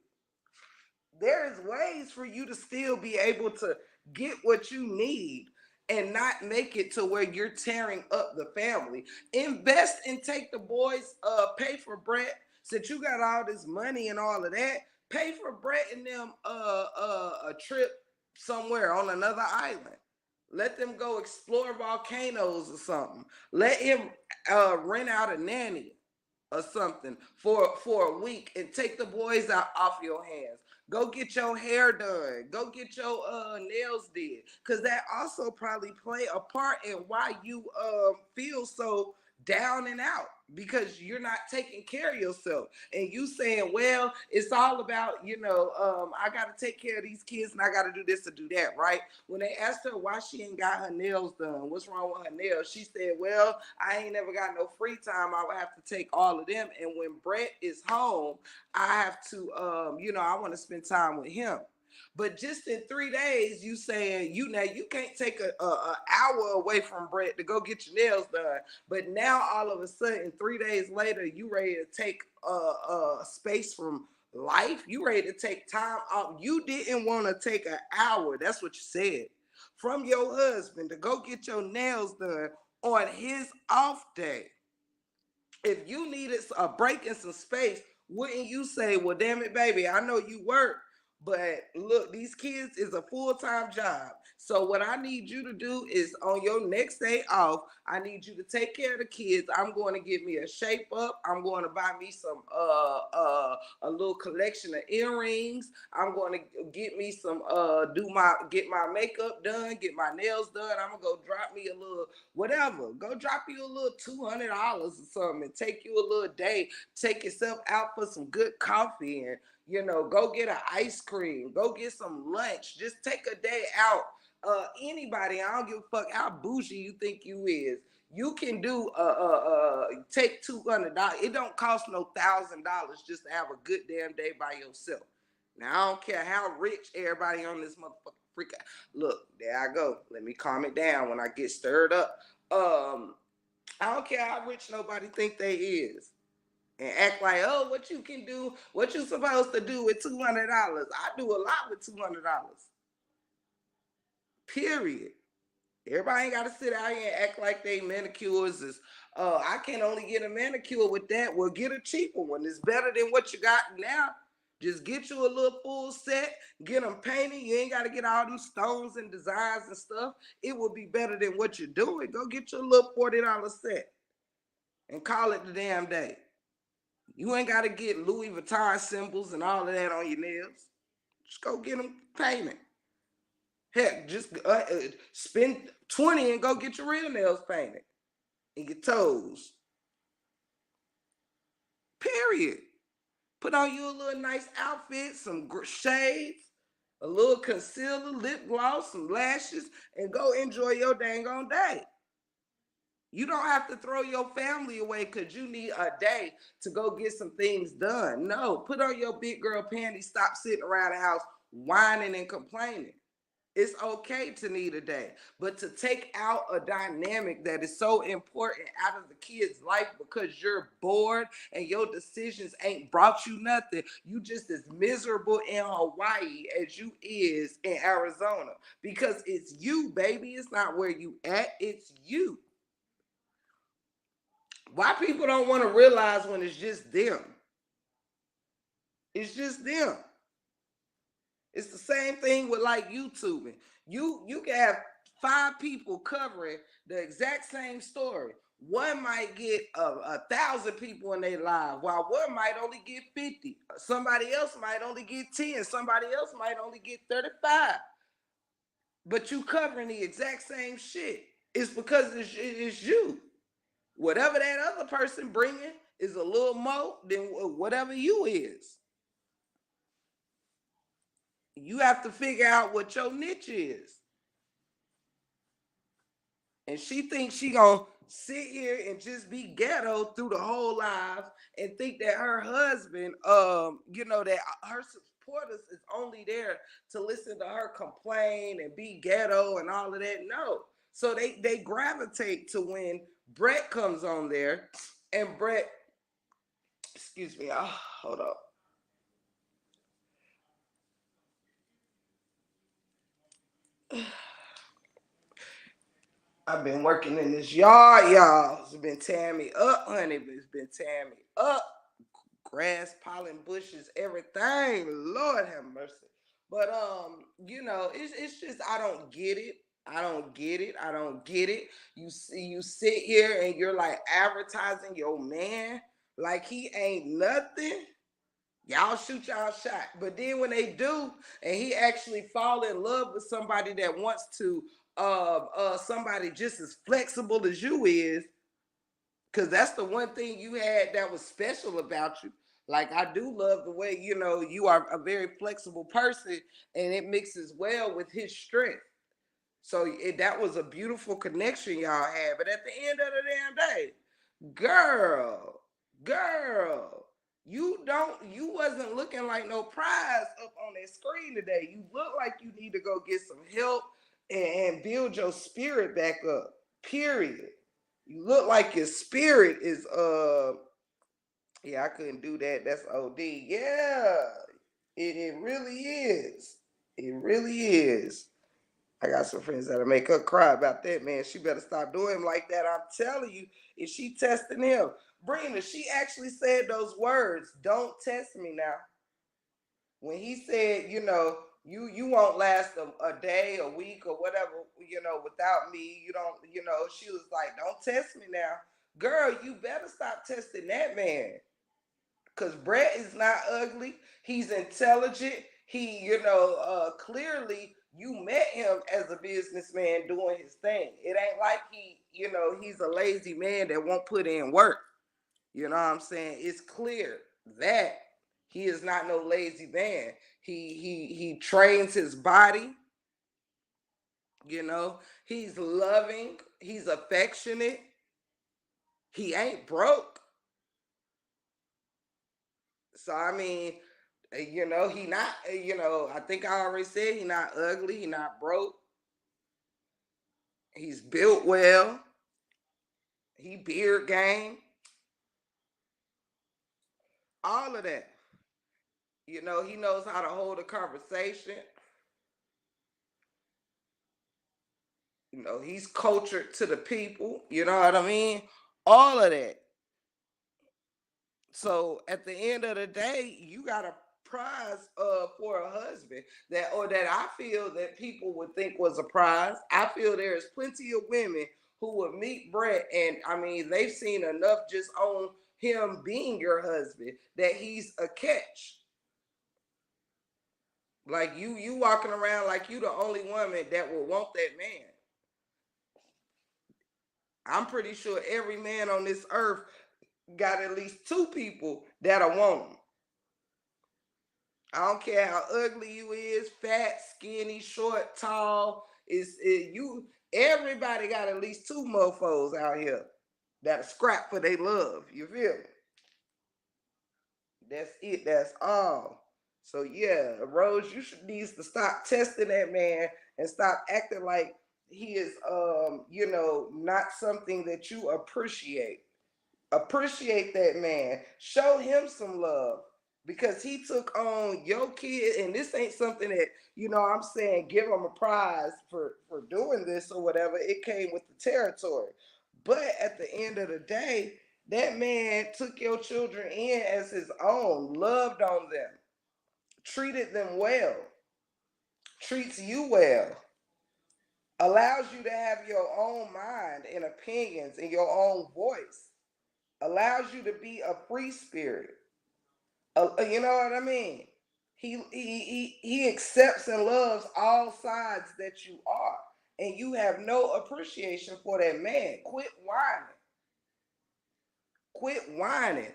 There is ways for you to still be able to get what you need and not make it to where you're tearing up the family. Invest and take the boys, pay for Brett, since you got all this money and all of that, pay for Brett and them a trip somewhere on another island. Let them go explore volcanoes or something. Let him rent out a nanny or something for a week and take the boys out off your hands. Go get your hair done. Go get your nails did. Because that also probably play a part in why you feel so down and out. because you're not taking care of yourself. And you saying, well, it's all about, I got to take care of these kids and I got to do this to do that, right? When they asked her why she ain't got her nails done, what's wrong with her nails, she said, well, I ain't never got no free time. I would have to take all of them. And when Brett is home, I have to, I want to spend time with him. But just in 3 days, you saying you can't take a hour away from Brett to go get your nails done. But now all of a sudden, 3 days later, you ready to take space from life. You ready to take time off. You didn't want to take an hour. That's what you said. From your husband to go get your nails done on his off day. If you needed a break in some space, wouldn't you say, well, damn it, baby, I know you work, but look, these kids is a full-time job. So what I need you to do is on your next day off, I need you to take care of the kids. I'm going to get me a shape up. I'm going to buy me some a little collection of earrings. I'm going to get me some get my makeup done, get my nails done. I'm gonna go drop me a little whatever. Go drop you a little $200 or something and take you a little day. Take yourself out for some good coffee and go get an ice cream, go get some lunch. Just take a day out. Anybody, I don't give a fuck how bougie you think you is. You can do take $200. It don't cost no $1,000 just to have a good damn day by yourself. Now I don't care how rich everybody on this motherfucker freak out. Look, there I go. Let me calm it down when I get stirred up. I don't care how rich nobody think they is. And act like, oh, what you can do, what you supposed to do with $200. I do a lot with $200. Period. Everybody ain't got to sit out here and act like they manicures is, I can only get a manicure with that. Well, get a cheaper one. It's better than what you got now. Just get you a little full set, get them painted. You ain't got to get all them stones and designs and stuff. It will be better than what you're doing. Go get you a little $40 set and call it the damn day. You ain't got to get Louis Vuitton symbols and all of that on your nails. Just go get them painted. Heck, just spend $20 and go get your real nails painted and your toes. Period. Put on you a little nice outfit, some shades, a little concealer, lip gloss, some lashes, and go enjoy your dang on day. You don't have to throw your family away because you need a day to go get some things done. No, put on your big girl panties, stop sitting around the house whining and complaining. It's okay to need a day, but to take out a dynamic that is so important out of the kid's life because you're bored and your decisions ain't brought you nothing. You just as miserable in Hawaii as you is in Arizona because it's you, baby. It's not where you at. It's you. Why people don't want to realize when it's just them? It's just them. It's the same thing with like YouTubing. You can have 5 people covering the exact same story. One might get 1,000 people in their live, while one might only get 50. Somebody else might only get 10. Somebody else might only get 35. But you covering the exact same shit. It's because it's you. Whatever that other person bringing is a little more than whatever you is. You have to figure out what your niche is. And she thinks she gonna sit here and just be ghetto through the whole life and think that her husband, that her supporters is only there to listen to her complain and be ghetto and all of that. No. So they gravitate to when Brett comes on there and Brett, excuse me, hold up. I've been working in this yard, y'all. It's been tearing me up, honey. It's been tearing me up. Grass, pollen, bushes, everything. Lord have mercy. But it's just I don't get it. I don't get it. You sit here and you're like advertising your man like he ain't nothing. Y'all shoot y'all shot. But then when they do, and he actually fall in love with somebody that wants to somebody just as flexible as you is, Because that's the one thing you had that was special about you. Like, I do love the way, you are a very flexible person, and it mixes well with his strength. So that was a beautiful connection y'all had. But at the end of the damn day, girl, girl, you wasn't looking like no prize up on that screen today. You look like you need to go get some help and build your spirit back up. Period. You look like your spirit is yeah, I couldn't do that. That's OD. Yeah. It really is. It really is. I got some friends that'll make her cry about that, man. She better stop doing him like that. I'm telling you, if she testing him, Brina, she actually said those words. Don't test me now. When he said, you won't last a day, a week, or whatever, without me. You don't, she was like, don't test me now. Girl, you better stop testing that man. Because Brett is not ugly. He's intelligent. He, clearly you met him as a businessman doing his thing. It ain't like he's a lazy man that won't put in work. You know what I'm saying? It's clear that he is not no lazy man. He trains his body. He's loving. He's affectionate. He ain't broke. So I mean, he not, I think I already said he not ugly, he not broke. He's built well. He beard game. All of that. He knows how to hold a conversation. He's cultured to the people. You know what I mean? All of that. So at the end of the day, you got a prize for a husband that I feel that people would think was a prize. I feel there's plenty of women who would meet Brett, and I mean they've seen enough just on him being your husband that he's a catch. Like you walking around like you the only woman that will want that man. I'm pretty sure every man on this earth got at least two people that'll want him. I don't care how ugly you is, fat, skinny, short, tall. You. Everybody got at least two mofos out here that scrap for their love. You feel me? That's it. That's all. So yeah, Rose, you needs to stop testing that man and stop acting like he is not something that you appreciate. Appreciate that man. Show him some love. Because he took on your kid, and this ain't something that, I'm saying give him a prize for doing this or whatever. It came with the territory. But at the end of the day, that man took your children in as his own, loved on them, treated them well, treats you well, allows you to have your own mind and opinions and your own voice, allows you to be a free spirit. You know what I mean? He accepts and loves all sides that you are, and you have no appreciation for that man. Quit whining. Quit whining.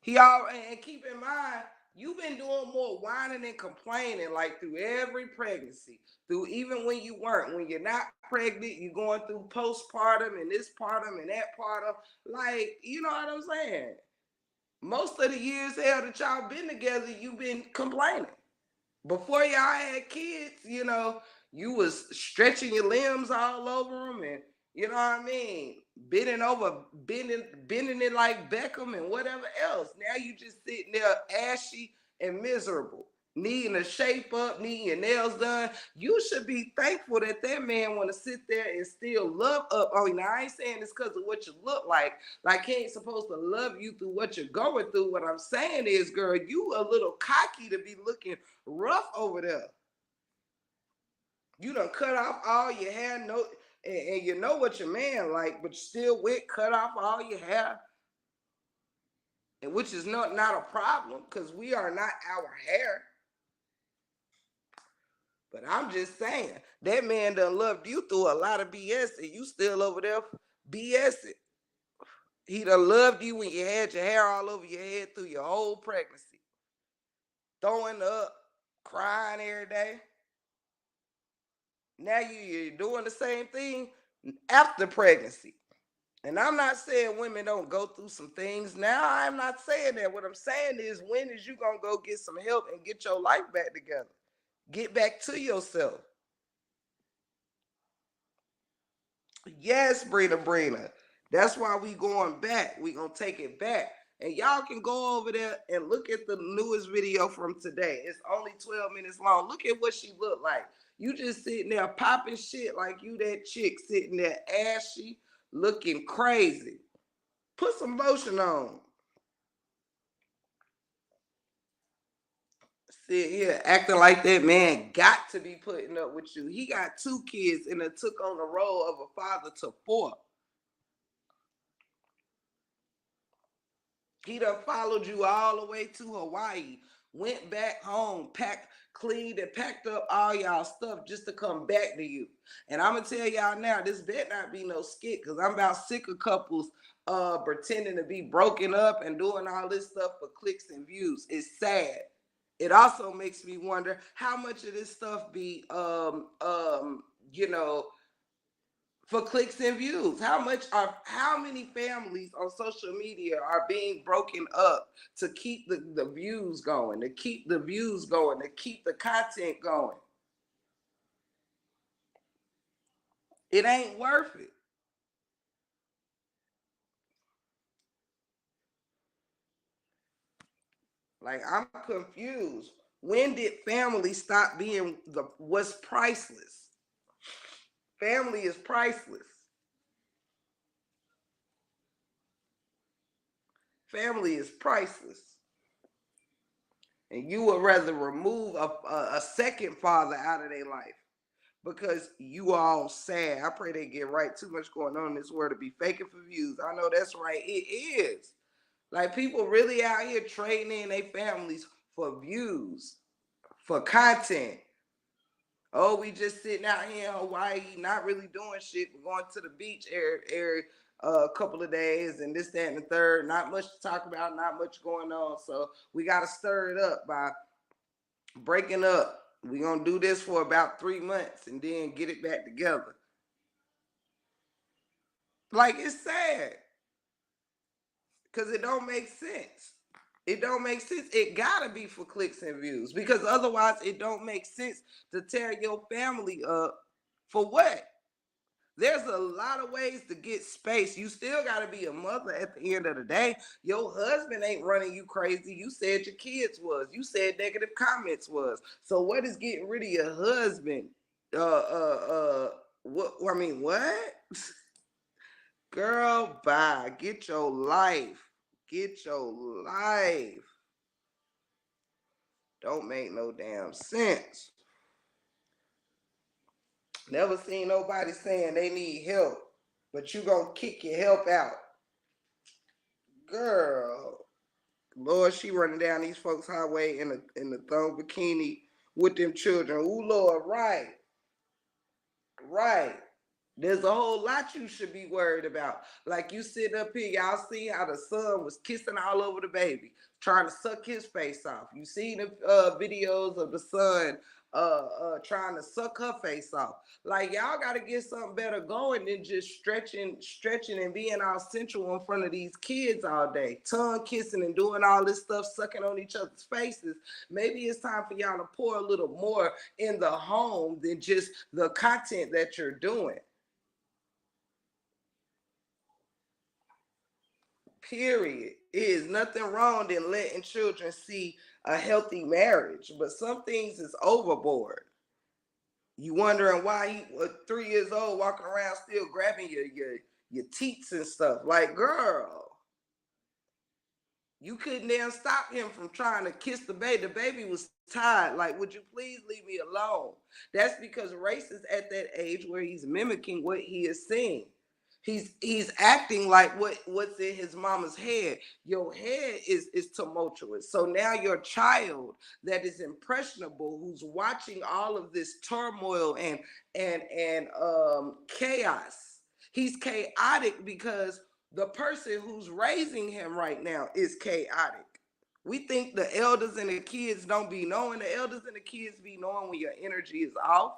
And keep in mind, you've been doing more whining and complaining like through every pregnancy, through even when you weren't. When you're not pregnant, you're going through postpartum and this partum and that partum. Like, you know what I'm saying? Most of the years, hell, that y'all been together, you've been complaining. Before y'all had kids, you was stretching your limbs all over them, and you know what I mean, bending it like Beckham and whatever else. Now you just sitting there ashy and miserable, needing a shape up, needing your nails done. You should be thankful that man want to sit there and still love up on you. Now I ain't saying this because of what you look like. Like he ain't supposed to love you through what you're going through. What I'm saying is, girl, you a little cocky to be looking rough over there. You done cut off all your hair, and you know what your man like, but you still went cut off all your hair. And which is not a problem, because we are not our hair. But I'm just saying, that man done loved you through a lot of BS, and you still over there BSing. He done loved you when you had your hair all over your head through your whole pregnancy. Throwing up, crying every day. Now you're doing the same thing after pregnancy. And I'm not saying women don't go through some things. Now, I'm not saying that. What I'm saying is, when is you going to go get some help and get your life back together? Get back to yourself. Yes, Brina. That's why we going back. We going to take it back. And y'all can go over there and look at the newest video from today. It's only 12 minutes long. Look at what she looked like. You just sitting there popping shit like you that chick sitting there ashy, looking crazy. Put some lotion on. Sit here acting like that man got to be putting up with you. He got 2 kids and it took on the role of a father to 4. He done followed you all the way to Hawaii, went back home, cleaned and packed up all y'all stuff just to come back to you. And I'm gonna tell y'all now, this better not be no skit, because I'm about sick of couples pretending to be broken up and doing all this stuff for clicks and views. It's sad. It also makes me wonder how much of this stuff be for clicks and views. How many families on social media are being broken up to keep the views going, to keep the content going? It ain't worth it. Like, I'm confused. When did family stop being what's priceless? Family is priceless. Family is priceless. And you would rather remove a second father out of their life because you all sad. I pray they get right. Too much going on in this world to be faking for views. I know that's right. It is. Like, people really out here trading in their families for views, for content. Oh, we just sitting out here in Hawaii, not really doing shit. We're going to the beach every couple of days and this, that, and the third. Not much to talk about, not much going on. So we got to stir it up by breaking up. We're going to do this for about 3 months and then get it back together. Like, it's sad because it don't make sense. It don't make sense. It gotta be for clicks and views, because otherwise it don't make sense to tear your family up for what? There's a lot of ways to get space. You still got to be a mother at the end of the day. Your husband ain't running you crazy. You said your kids was. You said negative comments was. So what is getting rid of your husband? What? Girl, bye. Get your life. Get your life. Don't make no damn sense. Never seen nobody saying they need help, but you gonna kick your help out. Girl, Lord, she running down these folks' highway in the thong bikini with them children. Ooh, Lord, right. There's a whole lot you should be worried about. Like, you sit up here, y'all see how the son was kissing all over the baby, trying to suck his face off. You see the videos of the son trying to suck her face off. Like, y'all got to get something better going than just stretching and being all sensual in front of these kids all day, tongue kissing and doing all this stuff, sucking on each other's faces. Maybe it's time for y'all to pour a little more in the home than just the content that you're doing. Period. It is nothing wrong than letting children see a healthy marriage, but some things is overboard. You wondering why he was 3 years old walking around still grabbing your teats and stuff. Like, girl, you couldn't damn stop him from trying to kiss the baby. The baby was tired. Like, would you please leave me alone? That's because Race is at that age where he's mimicking what he is seeing. He's acting like what's in his mama's head. Your head is tumultuous. So now your child that is impressionable, who's watching all of this turmoil and chaos, he's chaotic because The person who's raising him right now is chaotic. We think the elders and the kids don't be knowing. The elders and the kids be knowing when your energy is off,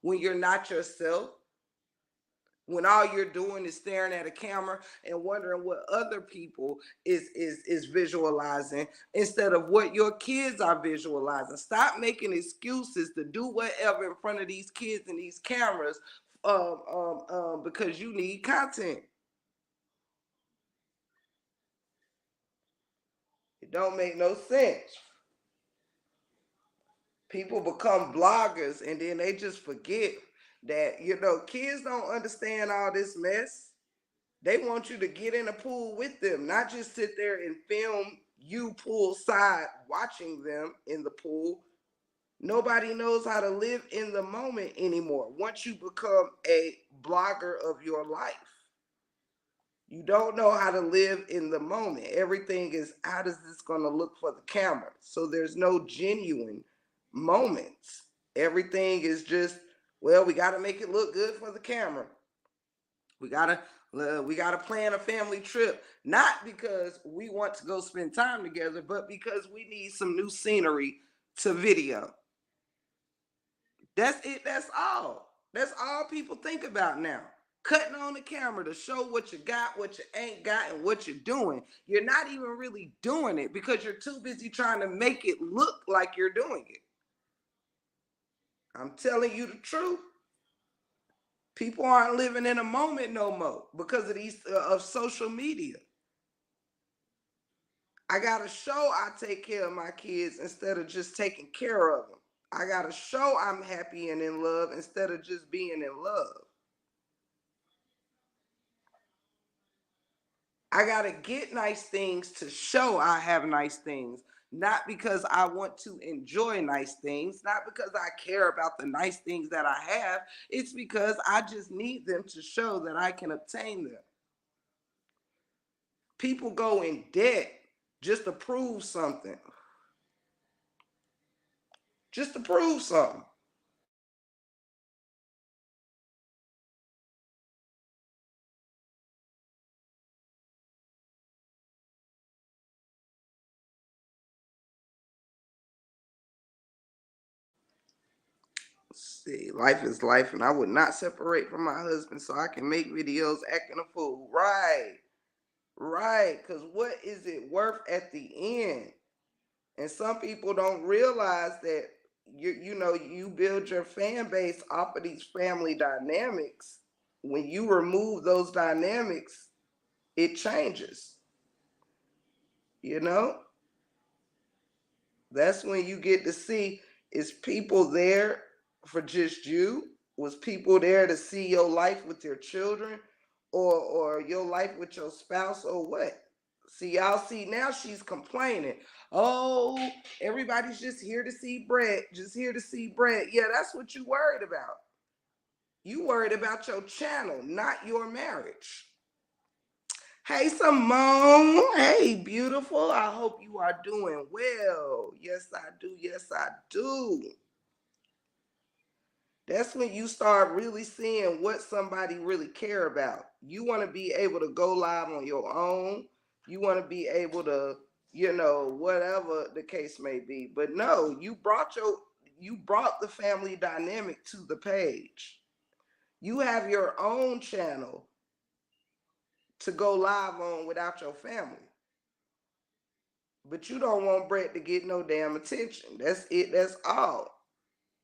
when you're not yourself, when all you're doing is staring at a camera and wondering what other people is visualizing instead of what your kids are visualizing. Stop making excuses to do whatever in front of these kids and these cameras because you need content. It don't make no sense. People become bloggers and then they just forget that, kids don't understand all this mess. They want you to get in a pool with them, not just sit there and film you poolside watching them in the pool. Nobody knows how to live in the moment anymore. Once you become a blogger of your life, you don't know how to live in the moment. Everything is, how does this going to look for the camera? So there's no genuine moments. Everything is just, well, we got to make it look good for the camera. We gotta plan a family trip, not because we want to go spend time together, but because we need some new scenery to video. That's it. That's all. That's all people think about now. Cutting on the camera to show what you got, what you ain't got, and what you're doing. You're not even really doing it because you're too busy trying to make it look like you're doing it. I'm telling you the truth. People aren't living in a moment no more because of these of social media. I gotta show I take care of my kids instead of just taking care of them. I gotta show I'm happy and in love instead of just being in love. I gotta get nice things to show I have nice things, not because I want to enjoy nice things, not because I care about the nice things that I have. It's because I just need them to show that I can obtain them. People go in debt just to prove something. Just to prove something. See, life is life, and I would not separate from my husband so I can make videos acting a fool. Right. Right. Because what is it worth at the end? And some people don't realize that you build your fan base off of these family dynamics. When you remove those dynamics, it changes. You know? That's when you get to see, is people there for just you? Was people there to see your life with your children or your life with your spouse or what? See, y'all see now she's complaining. Oh, everybody's just here to see Brett, just here to see Brett. Yeah, that's what you worried about. You worried about your channel, not your marriage. Hey, Simone. Hey, beautiful. I hope you are doing well. Yes, I do. Yes, I do. That's when you start really seeing what somebody really care about. You want to be able to go live on your own. You want to be able to, whatever the case may be. But no, you brought the family dynamic to the page. You have your own channel to go live on without your family. But you don't want Brett to get no damn attention. That's it. That's all.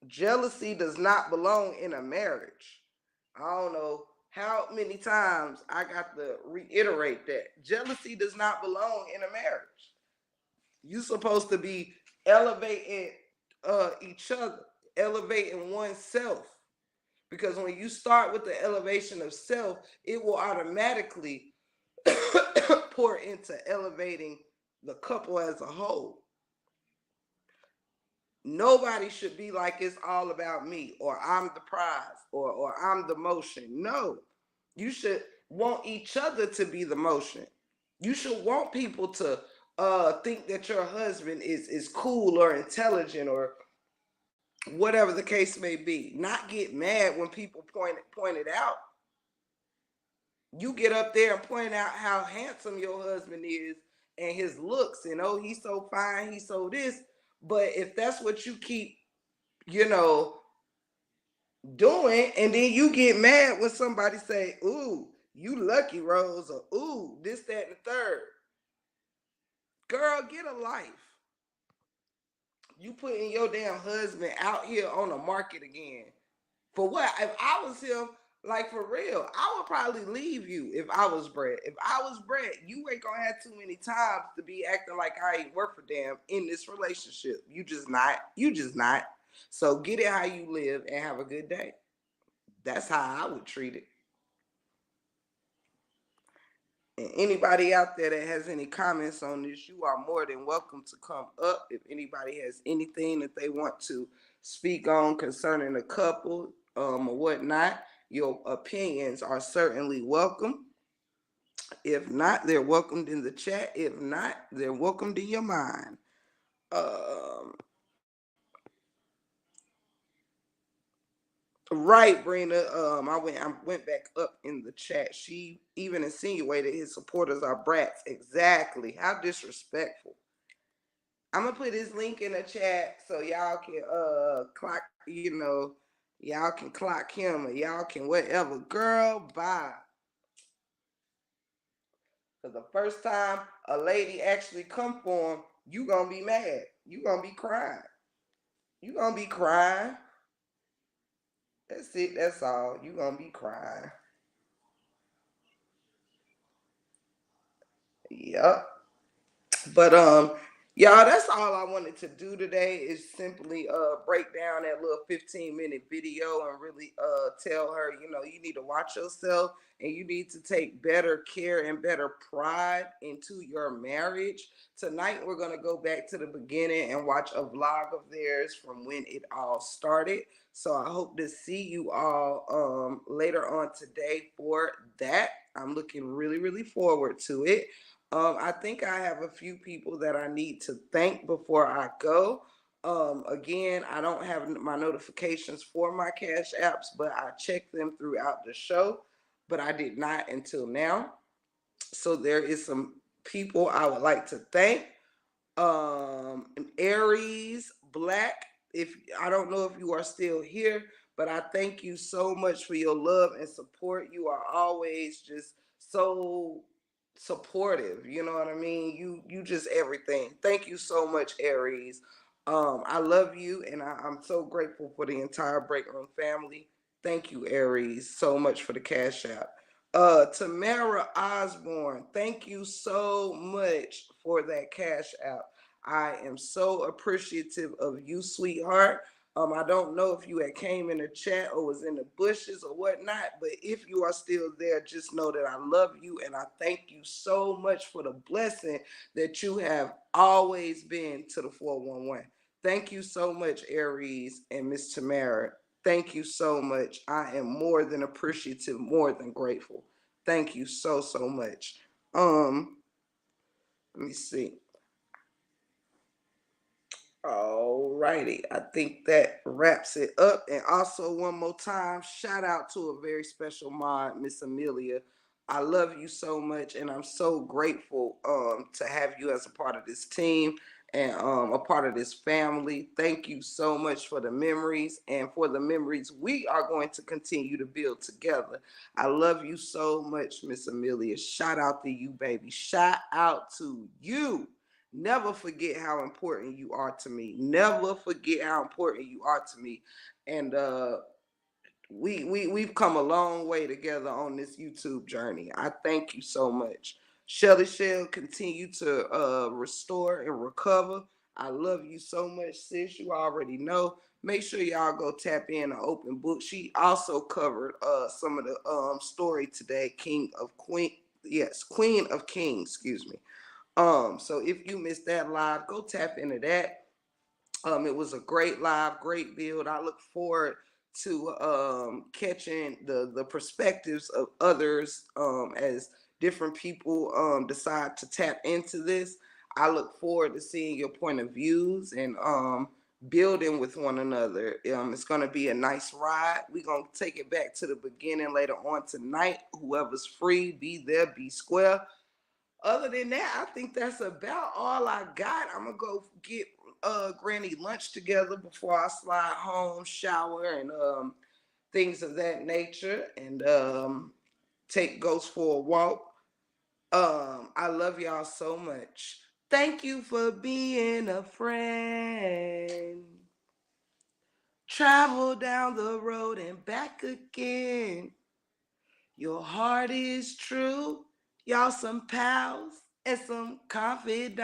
Jealousy does not belong in a marriage. I don't know how many times I got to reiterate that. Jealousy does not belong in a marriage. You're supposed to be elevating each other, elevating oneself. Because when you start with the elevation of self, it will automatically pour into elevating the couple as a whole. Nobody should be like it's all about me or I'm the prize or I'm the motion. No, you should want each other to be the motion. You should want people to think that your husband is cool or intelligent or whatever the case may be. Not get mad when people point it out. You get up there and point out how handsome your husband is and his looks, and oh, he's so fine, he's so this. But if that's what you keep, you know, doing, and then you get mad when somebody say, "Ooh, you lucky, Rose," or "Ooh, this, that, and the third." Girl, get a life. You putting your damn husband out here on the market again. For what? If I was him, like for real, I would probably leave you if I was Brett. If I was Brett, you ain't gonna have too many times to be acting like I ain't worth a damn in this relationship. You just not. You just not. So get it how you live and have a good day. That's how I would treat it. And anybody out there that has any comments on this, you are more than welcome to come up. If anybody has anything that they want to speak on concerning a couple or whatnot, your opinions are certainly welcome. If not, they're welcomed in the chat. If not, they're welcomed in your mind. Um, right, Brina. I went back up in the chat. She even insinuated his supporters are brats. Exactly. How disrespectful. I'm gonna put his link in the chat so y'all can clock, y'all can clock him or y'all can whatever. Girl, bye. Cause the first time a lady actually come for him, you gonna be mad. You gonna be crying. You gonna be crying. That's it. That's all. You gonna be crying. Yep. But y'all, that's all I wanted to do today is simply break down that little 15-minute video and really tell her, you need to watch yourself and you need to take better care and better pride into your marriage. Tonight we're gonna go back to the beginning and watch a vlog of theirs from when it all started. So I hope to see you all later on today for that. I'm looking really, really forward to it. I think I have a few people that I need to thank before I go. Again, I don't have my notifications for my Cash Apps, but I check them throughout the show, but I did not until now. So there is some people I would like to thank. Aries Black, if I don't know if you are still here, but I thank you so much for your love and support. You are always just so supportive. You know what I mean? You just everything. Thank you so much, Aries. I love you, and I'm so grateful for the entire Break Room family. Thank you, Aries, so much for the Cash App. Tamara Osborne, thank you so much for that Cash App. I am so appreciative of you, sweetheart. I don't know if you had came in the chat or was in the bushes or whatnot, but if you are still there, just know that I love you and I thank you so much for the blessing that you have always been to the 411. Thank you so much, Aries and Miss Tamara. Thank you so much. I am more than appreciative, more than grateful. Thank you so, so much. Let me see. All righty. I think that wraps it up. And also, one more time, shout out to a very special mod, Miss Amelia. I love you so much, and I'm so grateful to have you as a part of this team and a part of this family. Thank you so much for the memories and for the memories we are going to continue to build together. I love you so much, Miss Amelia. Shout out to you, baby. Shout out to you. Never forget how important you are to me. Never forget how important you are to me. And we've come a long way together on this YouTube journey. I thank you so much. Shelly Shell, continue to restore and recover. I love you so much, sis. You already know. Make sure y'all go tap in an open book. She also covered some of the story today. Queen of Kings, excuse me. So if you missed that live, go tap into that. It was a great live, great build. I look forward to catching the perspectives of others as different people decide to tap into this. I look forward to seeing your point of views and building with one another. It's going to be a nice ride. We're going to take it back to the beginning later on tonight. Whoever's free, be there, be square. Other than that, I think that's about all I got. I'm going to go get Granny lunch together before I slide home, shower, and things of that nature, and take Ghost for a walk. I love y'all so much. Thank you for being a friend. Travel down the road and back again. Your heart is true. Y'all some pals and some confidants.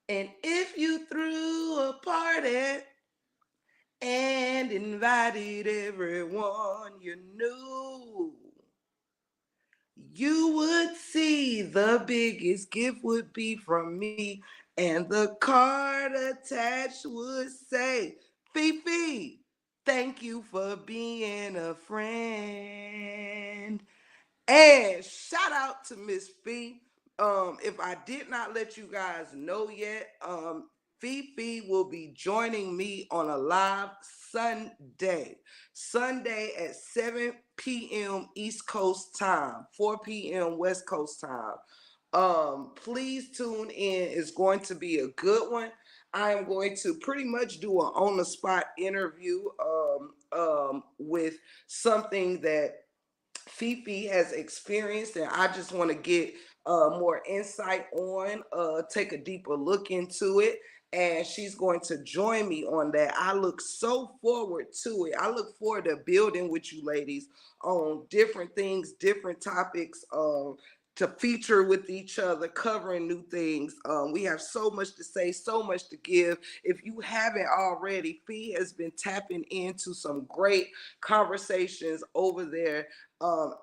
And if you threw a party and invited everyone you knew, you would see the biggest gift would be from me, and the card attached would say, Fifi, thank you for being a friend. And shout out to Miss Fee. If I did not let you guys know yet, Fifi will be joining me on a live Sunday at 7 p.m. East Coast time, 4 p.m. West Coast time. Please tune in. It's going to be a good one. I am going to pretty much do an on the spot interview with something that Fifi has experienced, and I just want to get more insight on, take a deeper look into it. And she's going to join me on that. I look so forward to it. I look forward to building with you ladies on different things, different topics, to feature with each other, covering new things. We have so much to say, so much to give. If you haven't already, Fee has been tapping into some great conversations over there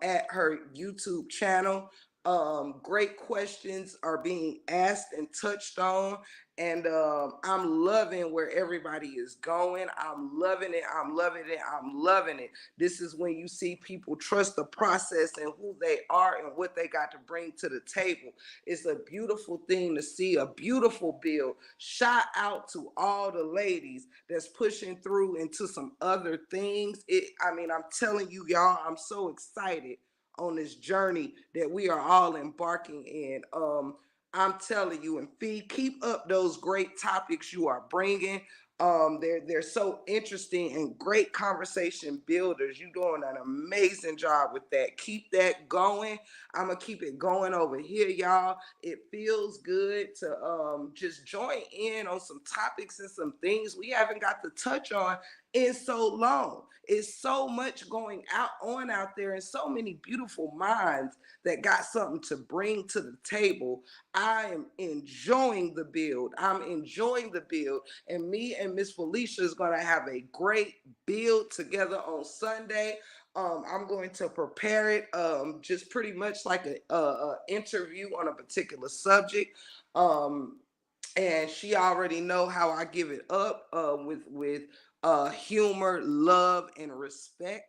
at her YouTube channel. Great questions are being asked and touched on, and I'm loving where everybody is going. I'm loving it. I'm loving it. I'm loving it. This is when you see people trust the process and who they are and what they got to bring to the table. It's a beautiful thing to see, a beautiful build. Shout out to all the ladies that's pushing through into some other things. I'm telling you, y'all, I'm so excited on this journey that we are all embarking in. I'm telling you, and Fee, keep up those great topics you are bringing. They're so interesting and great conversation builders. You're doing an amazing job with that. Keep that going. I'm gonna keep it going over here, y'all. It feels good to just join in on some topics and some things we haven't got to touch on in so long. It's so much going on out there, and so many beautiful minds that got something to bring to the table. I am enjoying the build. I'm enjoying the build. And me and Miss Felicia is going to have a great build together on Sunday. I'm going to prepare it just pretty much like a interview on a particular subject. And she already know how I give it up with humor, love, and respect.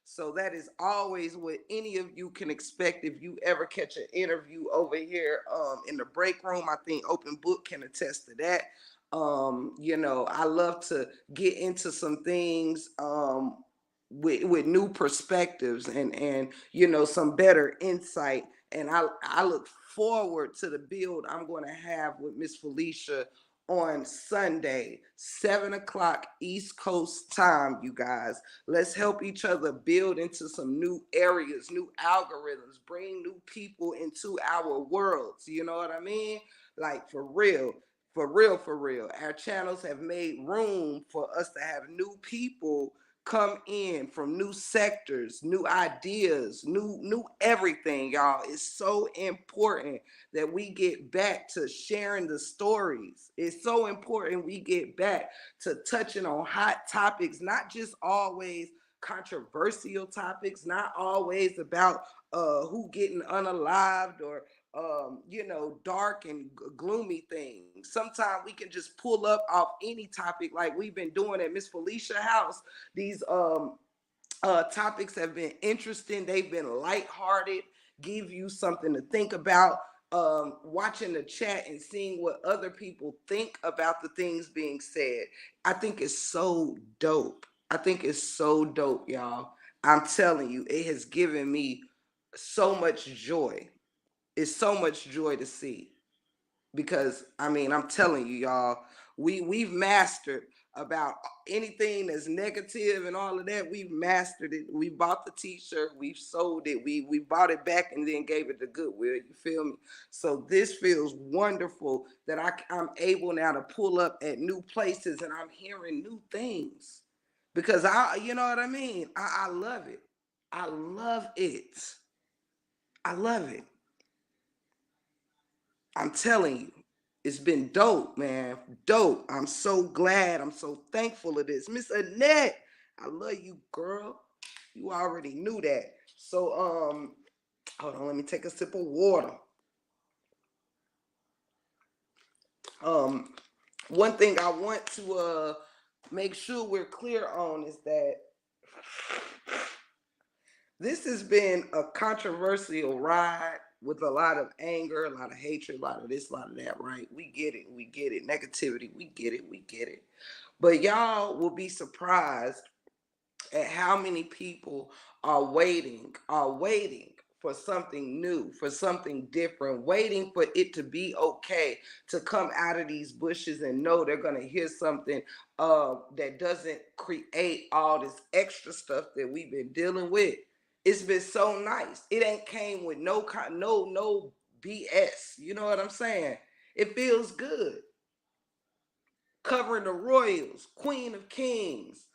So that is always what any of you can expect if you ever catch an interview over here in the break room. I think Open Book can attest to that. I love to get into some things with new perspectives and some better insight. And I look forward to the build I'm going to have with Miss Felicia on Sunday, 7 o'clock East Coast time, you guys. Let's help each other build into some new areas, new algorithms, bring new people into our worlds. You know what I mean? Like for real. For real, for real. Our channels have made room for us to have new people come in from new sectors, new ideas, new everything, y'all. It's so important that we get back to sharing the stories. It's so important we get back to touching on hot topics, not just always controversial topics, not always about who getting unalived or dark and gloomy things. Sometimes we can just pull up off any topic like we've been doing at Miss Felicia House. These topics have been interesting. They've been lighthearted, give you something to think about. watching the chat and seeing what other people think about the things being said. I think it's so dope. I think it's so dope, y'all. I'm telling you, it has given me so much joy. It's so much joy to see, because I mean, I'm telling you, y'all, we've mastered about anything that's negative and all of that. We've mastered it. We bought the t-shirt, we've sold it, we bought it back and then gave it to Goodwill. You feel me? So this feels wonderful that I'm able now to pull up at new places and I'm hearing new things, because you know what I mean? I love it. I love it. I love it. I'm telling you, it's been dope, man. Dope. I'm so glad. I'm so thankful of this. Miss Annette, I love you, girl. You already knew that. So, hold on, let me take a sip of water. One thing I want to make sure we're clear on is that this has been a controversial ride with a lot of anger, a lot of hatred, a lot of this, a lot of that, right? We get it. We get it. Negativity. We get it. We get it. But y'all will be surprised at how many people are waiting for something new, for something different, waiting for it to be okay to come out of these bushes and know they're going to hear something that doesn't create all this extra stuff that we've been dealing with. It's been so nice. It ain't came with no BS. You know what I'm saying? It feels good. Covering the royals, Queen of Kings,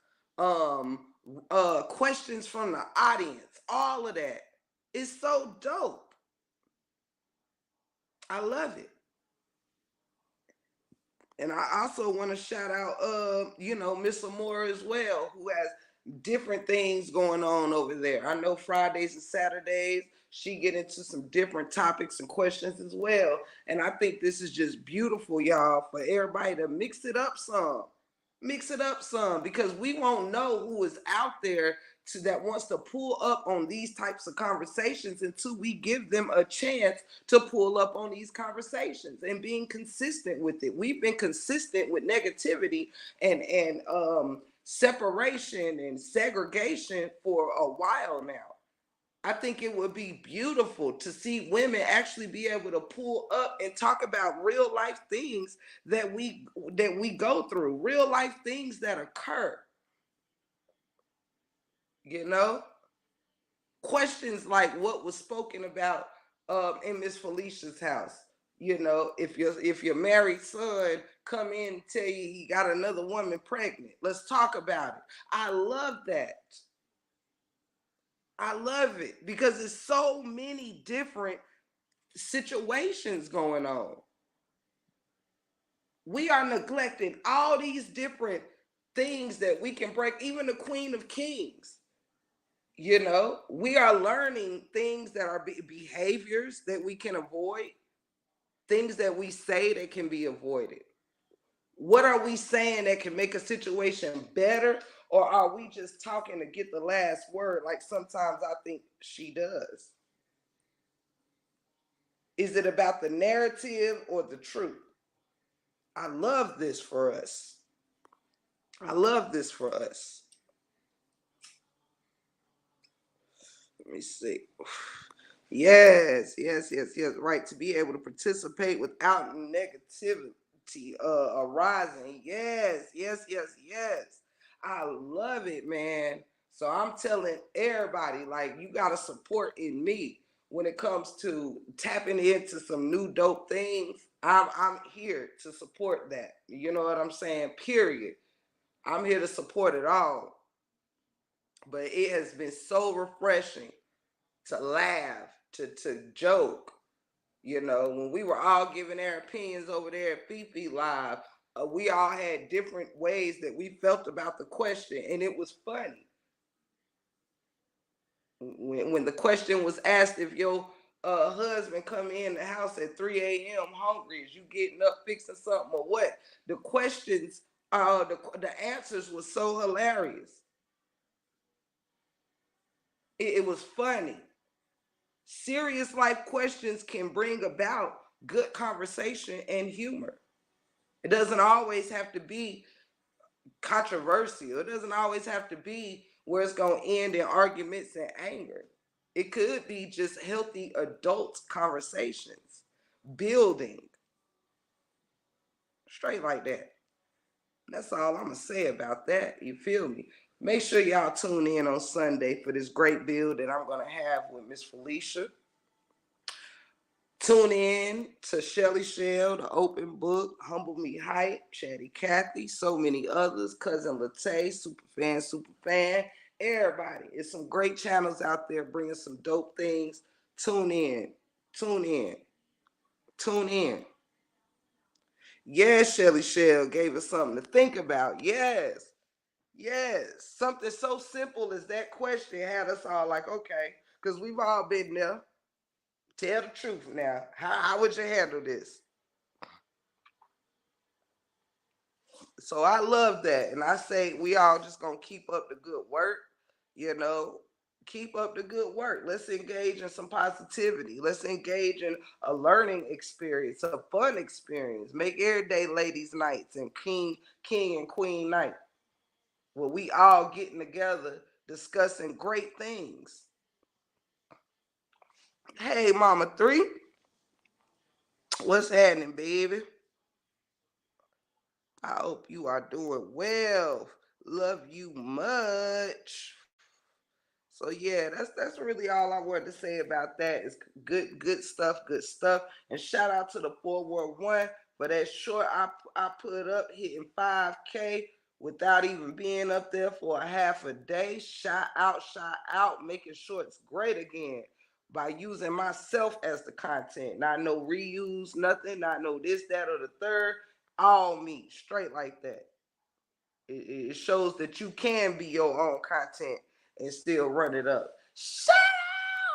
questions from the audience, all of that. It's so dope. I love it. And I also want to shout out, Miss Amora as well, who has different things going on over there. I know Fridays and Saturdays, she get into some different topics and questions as well. And I think this is just beautiful, y'all, for everybody to mix it up some. Mix it up some, because we won't know who is out there that wants to pull up on these types of conversations until we give them a chance to pull up on these conversations and being consistent with it. We've been consistent with negativity and separation and segregation for a while now. I think it would be beautiful to see women actually be able to pull up and talk about real life things that we go through, real life things that occur. You know, questions like what was spoken about in Miss Felicia's house. You know, if your married son come in and tell you he got another woman pregnant, let's talk about it. I love that. I love it because there's so many different situations going on. We are neglecting all these different things that we can break, even the Queen of Kings. You know, we are learning things that are behaviors that we can avoid, things that we say that can be avoided. What are we saying that can make a situation better? Or are we just talking to get the last word like sometimes I think she does? Is it about the narrative or the truth? I love this for us. I love this for us. Let me see. Yes. Right. To be able to participate without negativity arising. Yes. I love it, man. So I'm telling everybody, like, you got to support in me when it comes to tapping into some new dope things. I'm here to support that. You know what I'm saying? Period. I'm here to support it all. But it has been so refreshing to laugh, to joke. You know, when we were all giving our opinions over there at Fifi Live, we all had different ways that we felt about the question, and it was funny. When the question was asked if your husband come in the house at 3 a.m. hungry, is you getting up fixing something or what? The questions, the answers were so hilarious. It was funny. Serious life questions can bring about good conversation and humor. It doesn't always have to be controversial. It doesn't always have to be where it's going to end in arguments and anger. It could be just healthy adult conversations, building straight like that. That's all I'm going to say about that. You feel me? Make sure y'all tune in on Sunday for this great build that I'm going to have with Miss Felicia. Tune in to Shelly Shell, The Open Book, Humble Me Hype, Chatty Cathy, so many others, Cousin Latte, Superfan, everybody. It's some great channels out there bringing some dope things. Tune in, tune in, tune in. Yes, Shelly Shell gave us something to think about. Yes, yes. Something so simple as that question had us all like, okay, because we've all been there. Tell the truth now. How would you handle this? So I love that. And I say we all just gonna keep up the good work, you know. Keep up the good work. Let's engage in some positivity. Let's engage in a learning experience, a fun experience. Make every day ladies' nights and king and queen night. Where we all getting together discussing great things. Hey, Mama 3, what's happening, baby? I hope you are doing well. Love you much. So yeah, that's really all I wanted to say about that. Is good stuff, good stuff. And shout out to the 411 for that short I put up hitting 5K without even being up there for a half a day. Shout out, making sure it's great again by using myself as the content. Not no reuse, nothing, not no this, that, or the third. All me, straight like that. It shows that you can be your own content and still run it up. Shout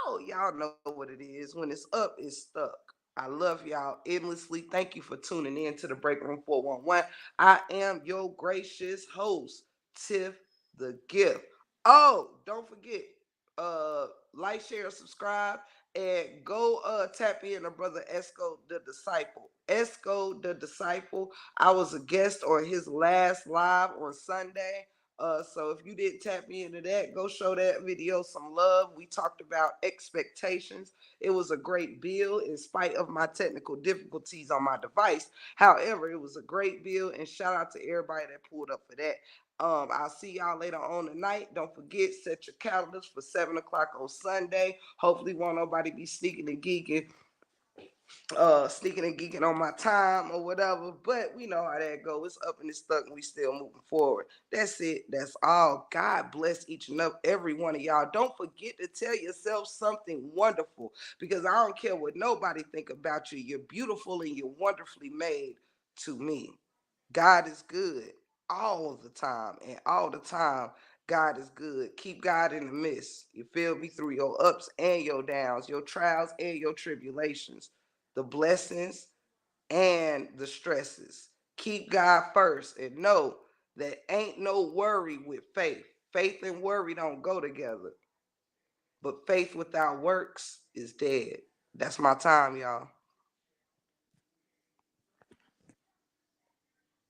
out! Y'all know what it is. When it's up, it's stuck. I love y'all endlessly. Thank you for tuning in to the Break Room 411. I am your gracious host, Tiff the Gift. Oh, don't forget, like, share, subscribe, and go tap in to Brother Esco the Disciple. Esco the Disciple. I was a guest on his last live on Sunday. So if you didn't tap me into that, go show that video some love. We talked about expectations. It was a great build in spite of my technical difficulties on my device. However, it was a great build, and shout out to everybody that pulled up for that. I'll see y'all later on tonight. Don't forget, set your calendars for 7 o'clock on Sunday. Hopefully won't nobody be sneaking and geeking on my time or whatever, but we know how that goes. It's up and it's stuck and we still moving forward. That's it. That's all. God bless each and every one of y'all. Don't forget to tell yourself something wonderful, because I don't care what nobody think about you. You're beautiful and you're wonderfully made to me. God is good all of the time, and all the time God is good. Keep God in the midst. You feel me? Through your ups and your downs, your trials and your tribulations, the blessings and the stresses. Keep God first and know that ain't no worry with faith. Faith and worry don't go together. But faith without works is dead. That's my time, y'all.